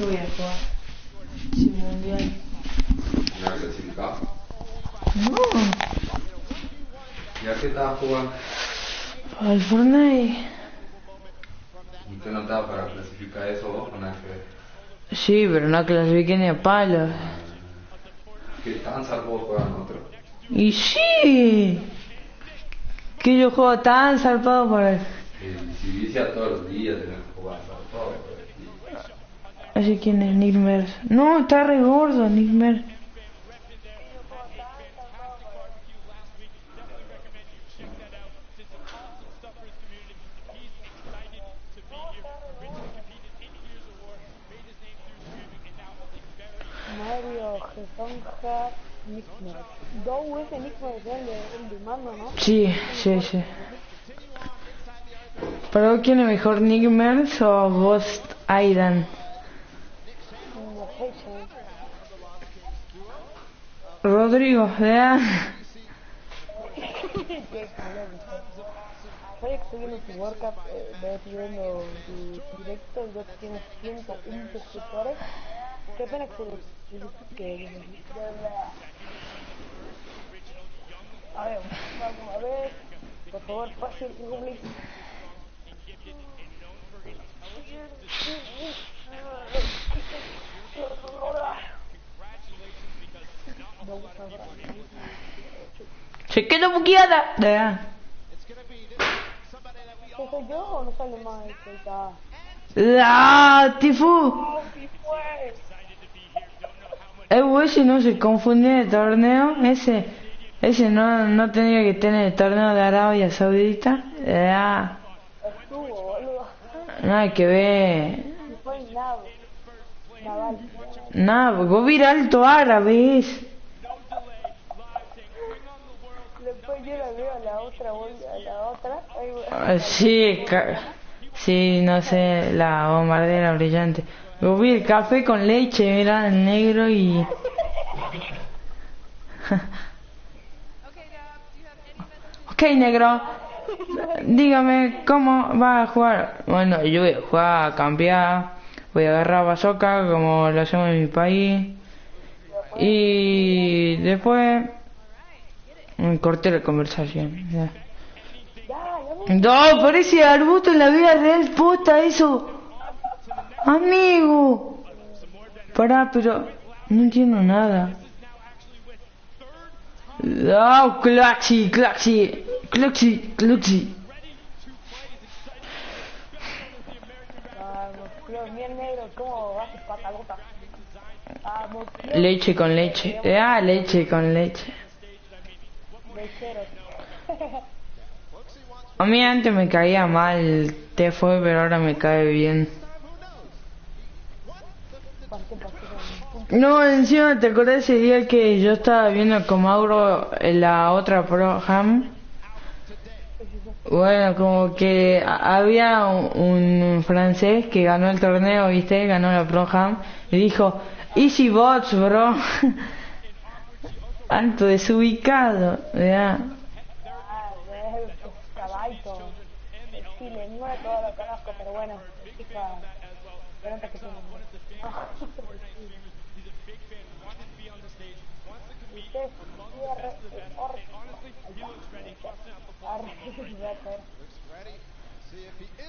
¿Qué voy a jugar? Sin mundial. ¿No clasificado? No, ¿Ya qué estabas jugando? al Fortnite. ¿Y tú no estabas para clasificar eso vos o nada que ver? Sí, pero no clasifiqué ni a palos. ¿Qué tan salvo juegan otro? Y sí, que yo juego tan zarpado para... Si vicia todos los días tenés que jugar para todo. Así quién es Nickmer. No, está re gordo Nickmer. Mario, Gesonja, Nickmer. Dow ese Nickmer es el de mando, ¿no? Sí, sí, sí. ¿Para vos quién es mejor, Nickmer o Ghost Aidan? No sé, che. Rodrigo, ¿verdad? Qué polémico. Ayer que estoy viendo tu World Cup, estoy viendo tu directo y vos tienes 101 suscriptores. Qué pena que a ver, vamos a ver. Por favor, fácil, Google. Se quedó buqueada. ¿Verdad? ¿Soy yo o no sale más? ¡Ah, Tifu! Ese no se confundió de torneo. Ese no tenía que estar en el torneo de Arabia Saudita. Ah, Estuvo, boludo. nada que ver. Y fue Naval. Nada, vos viral alto árabes. Después yo la veo a la otra. Sí, sí, no sé, la bombardera brillante. Yo vi el café con leche, mira, el negro y... Ok, negro, dígame, ¿cómo va a jugar? Bueno, yo voy a jugar a campear, voy a agarrar bazooka como lo hacemos en mi país. Y después... corté la conversación. Ya. No, parece arbusto en la vida real, puta, eso. Amigo. Pará, pero no entiendo nada. Oh, Claxi. Bien negro, ¿cómo vas a patalota? Leche con leche. Leche con leche. Lechero. A mí antes me caía mal T-Fue, pero ahora me cae bien. No, encima, ¿te acordás ese día que yo estaba viendo con Mauro la otra Pro Ham? Bueno, como que había un francés que ganó el torneo, ¿viste? Ganó la Pro Ham y dijo, Easy bots, bro. Alto desubicado, ¿verdad? Caballo. Chile, no de todo lo conozco, pero bueno, chica, pero antes que tú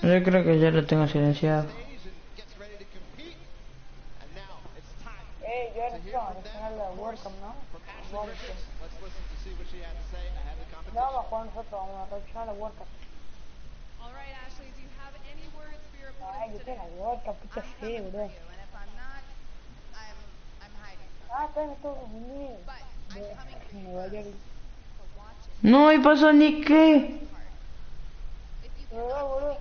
Yo creo que ya lo tengo silenciado. Yo era la World Cup, ¿no? No, vamos a jugar nosotros, vamos a reaccionar a la World Cup. Ay, yo tengo la World Cup, puta fe, bro. Están en Estados Unidos. En Nueva York. No, y pasó ni qué. Boludo.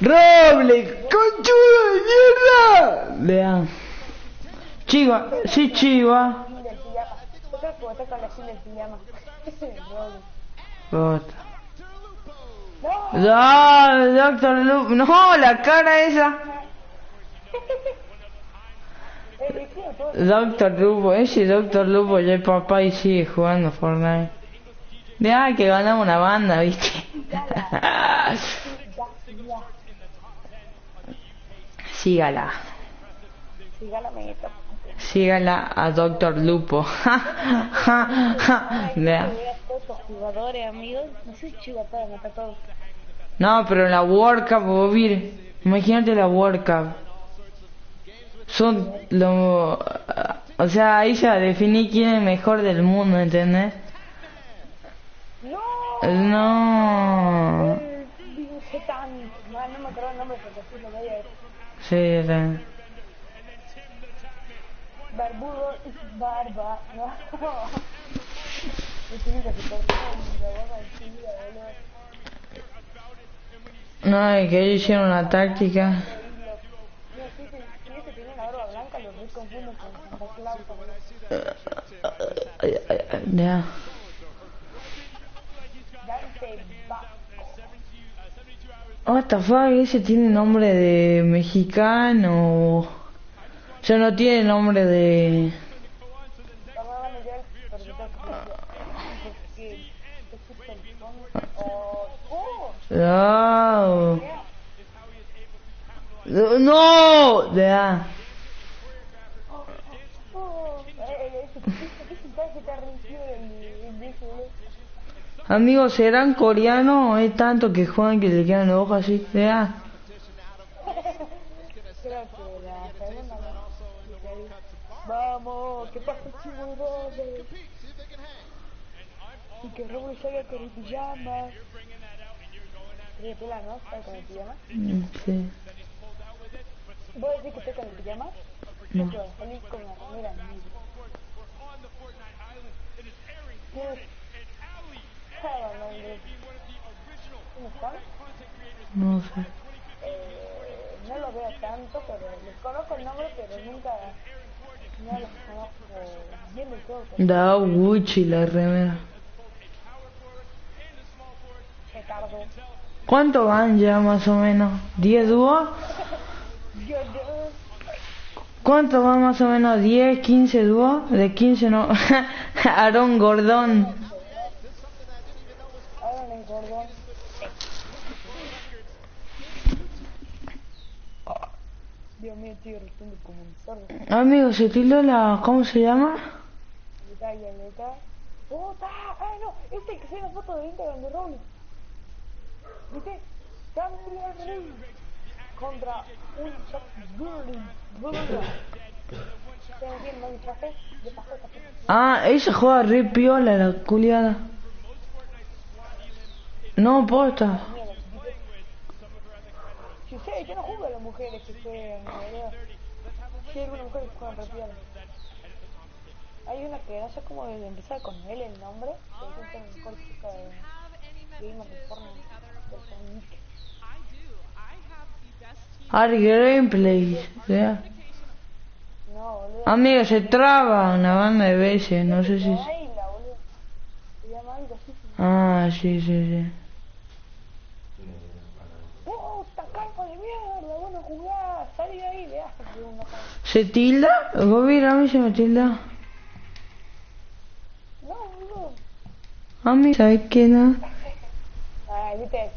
¡Roble! ¡Conchudo de mierda! Vean. Chiva, sí, Chiva. Yo creo que voy a estar con la skin del pijama. Bota. No, Doctor Loop. No, la cara esa. Doctor Lupo, ese Doctor Lupo ya es papá y sigue jugando Fortnite. Ya que ganamos una banda, ¿viste? sígala. Siga la meta. Sígala a Doctor Lupo. Vea. Todos los jugadores, amigos. No sé si chiva para matar a todos. No, pero en la World Cup, vos vir, imagínate la World Cup. Son lo... O sea, ahí ya definí quién es el mejor del mundo, ¿entendés? No. No me acuerdo el nombre porque así lo veía. Sí, también. Barbudo y barba. No. Me tiene que quitar la barba encima, boludo. No, es que ellos hicieron una táctica. No, si ese tiene la barba blanca, lo reconfundo con Santa Claus. Ya. What the fuck, ese tiene nombre de mexicano. O sea, no tiene nombre de... No. No. Ya. Amigos, ¿serán coreanos? Es tanto que juegan que le quedan los ojos así. Ya. Creo que la segunda vamos, ¿qué pasa, chivo Robles? Y que Robles salga con el pijama. ¿Qué pela, no? ¿Está con el pijama? Sí. ¿Vos decís que estoy con el pijama? No. Yo salí con la remera negra. ¿Cómo están? No sé. No lo veo tanto, pero les conozco el nombre, pero nunca no los conozco bien del todo. Da Gucci la remera. Ricardo. ¿Cuánto van ya más o menos? ¿10 dúos? ¿Cuánto van más o menos? ¿10, 15 dúos? De 15 no. Aarón Gordón. Aaron es Gordón. Dios mío, tío, responde como un cerdo. Amigo, se tildó la... ¿Cómo se llama? Leta. ¡Puta! ¡Ah, no! Este que se ve la foto de Instagram de Robles. ¿Viste? Daniel Rey contra un Chuck Burley. ¿Ustedes entienden no disfrazé? De pajota. Ah, ella juega re piola la culiada. No, posta. Si ustedes, yo no juzgo a las mujeres que juegan, ¿verdad? Sí, hay algunas mujeres que juegan re piola. Hay una que no sé cómo empezar con él el nombre, pero es la mejor chica de Game of Thrones, del Nick. Ari Gameplay, ¿ya? No, boludo. Amigo, se traba una banda de veces, no sé si... Ayla, boludo. Se llama algo así. Ah, sí, sí, sí. ¡Puta, carpa de mierda! Bueno, jugá, salí de ahí, veas. ¿Se tilda? Vos mira, a mí se me tilda. No, boludo. A mí, ¿sabes qué no? Ah, viste,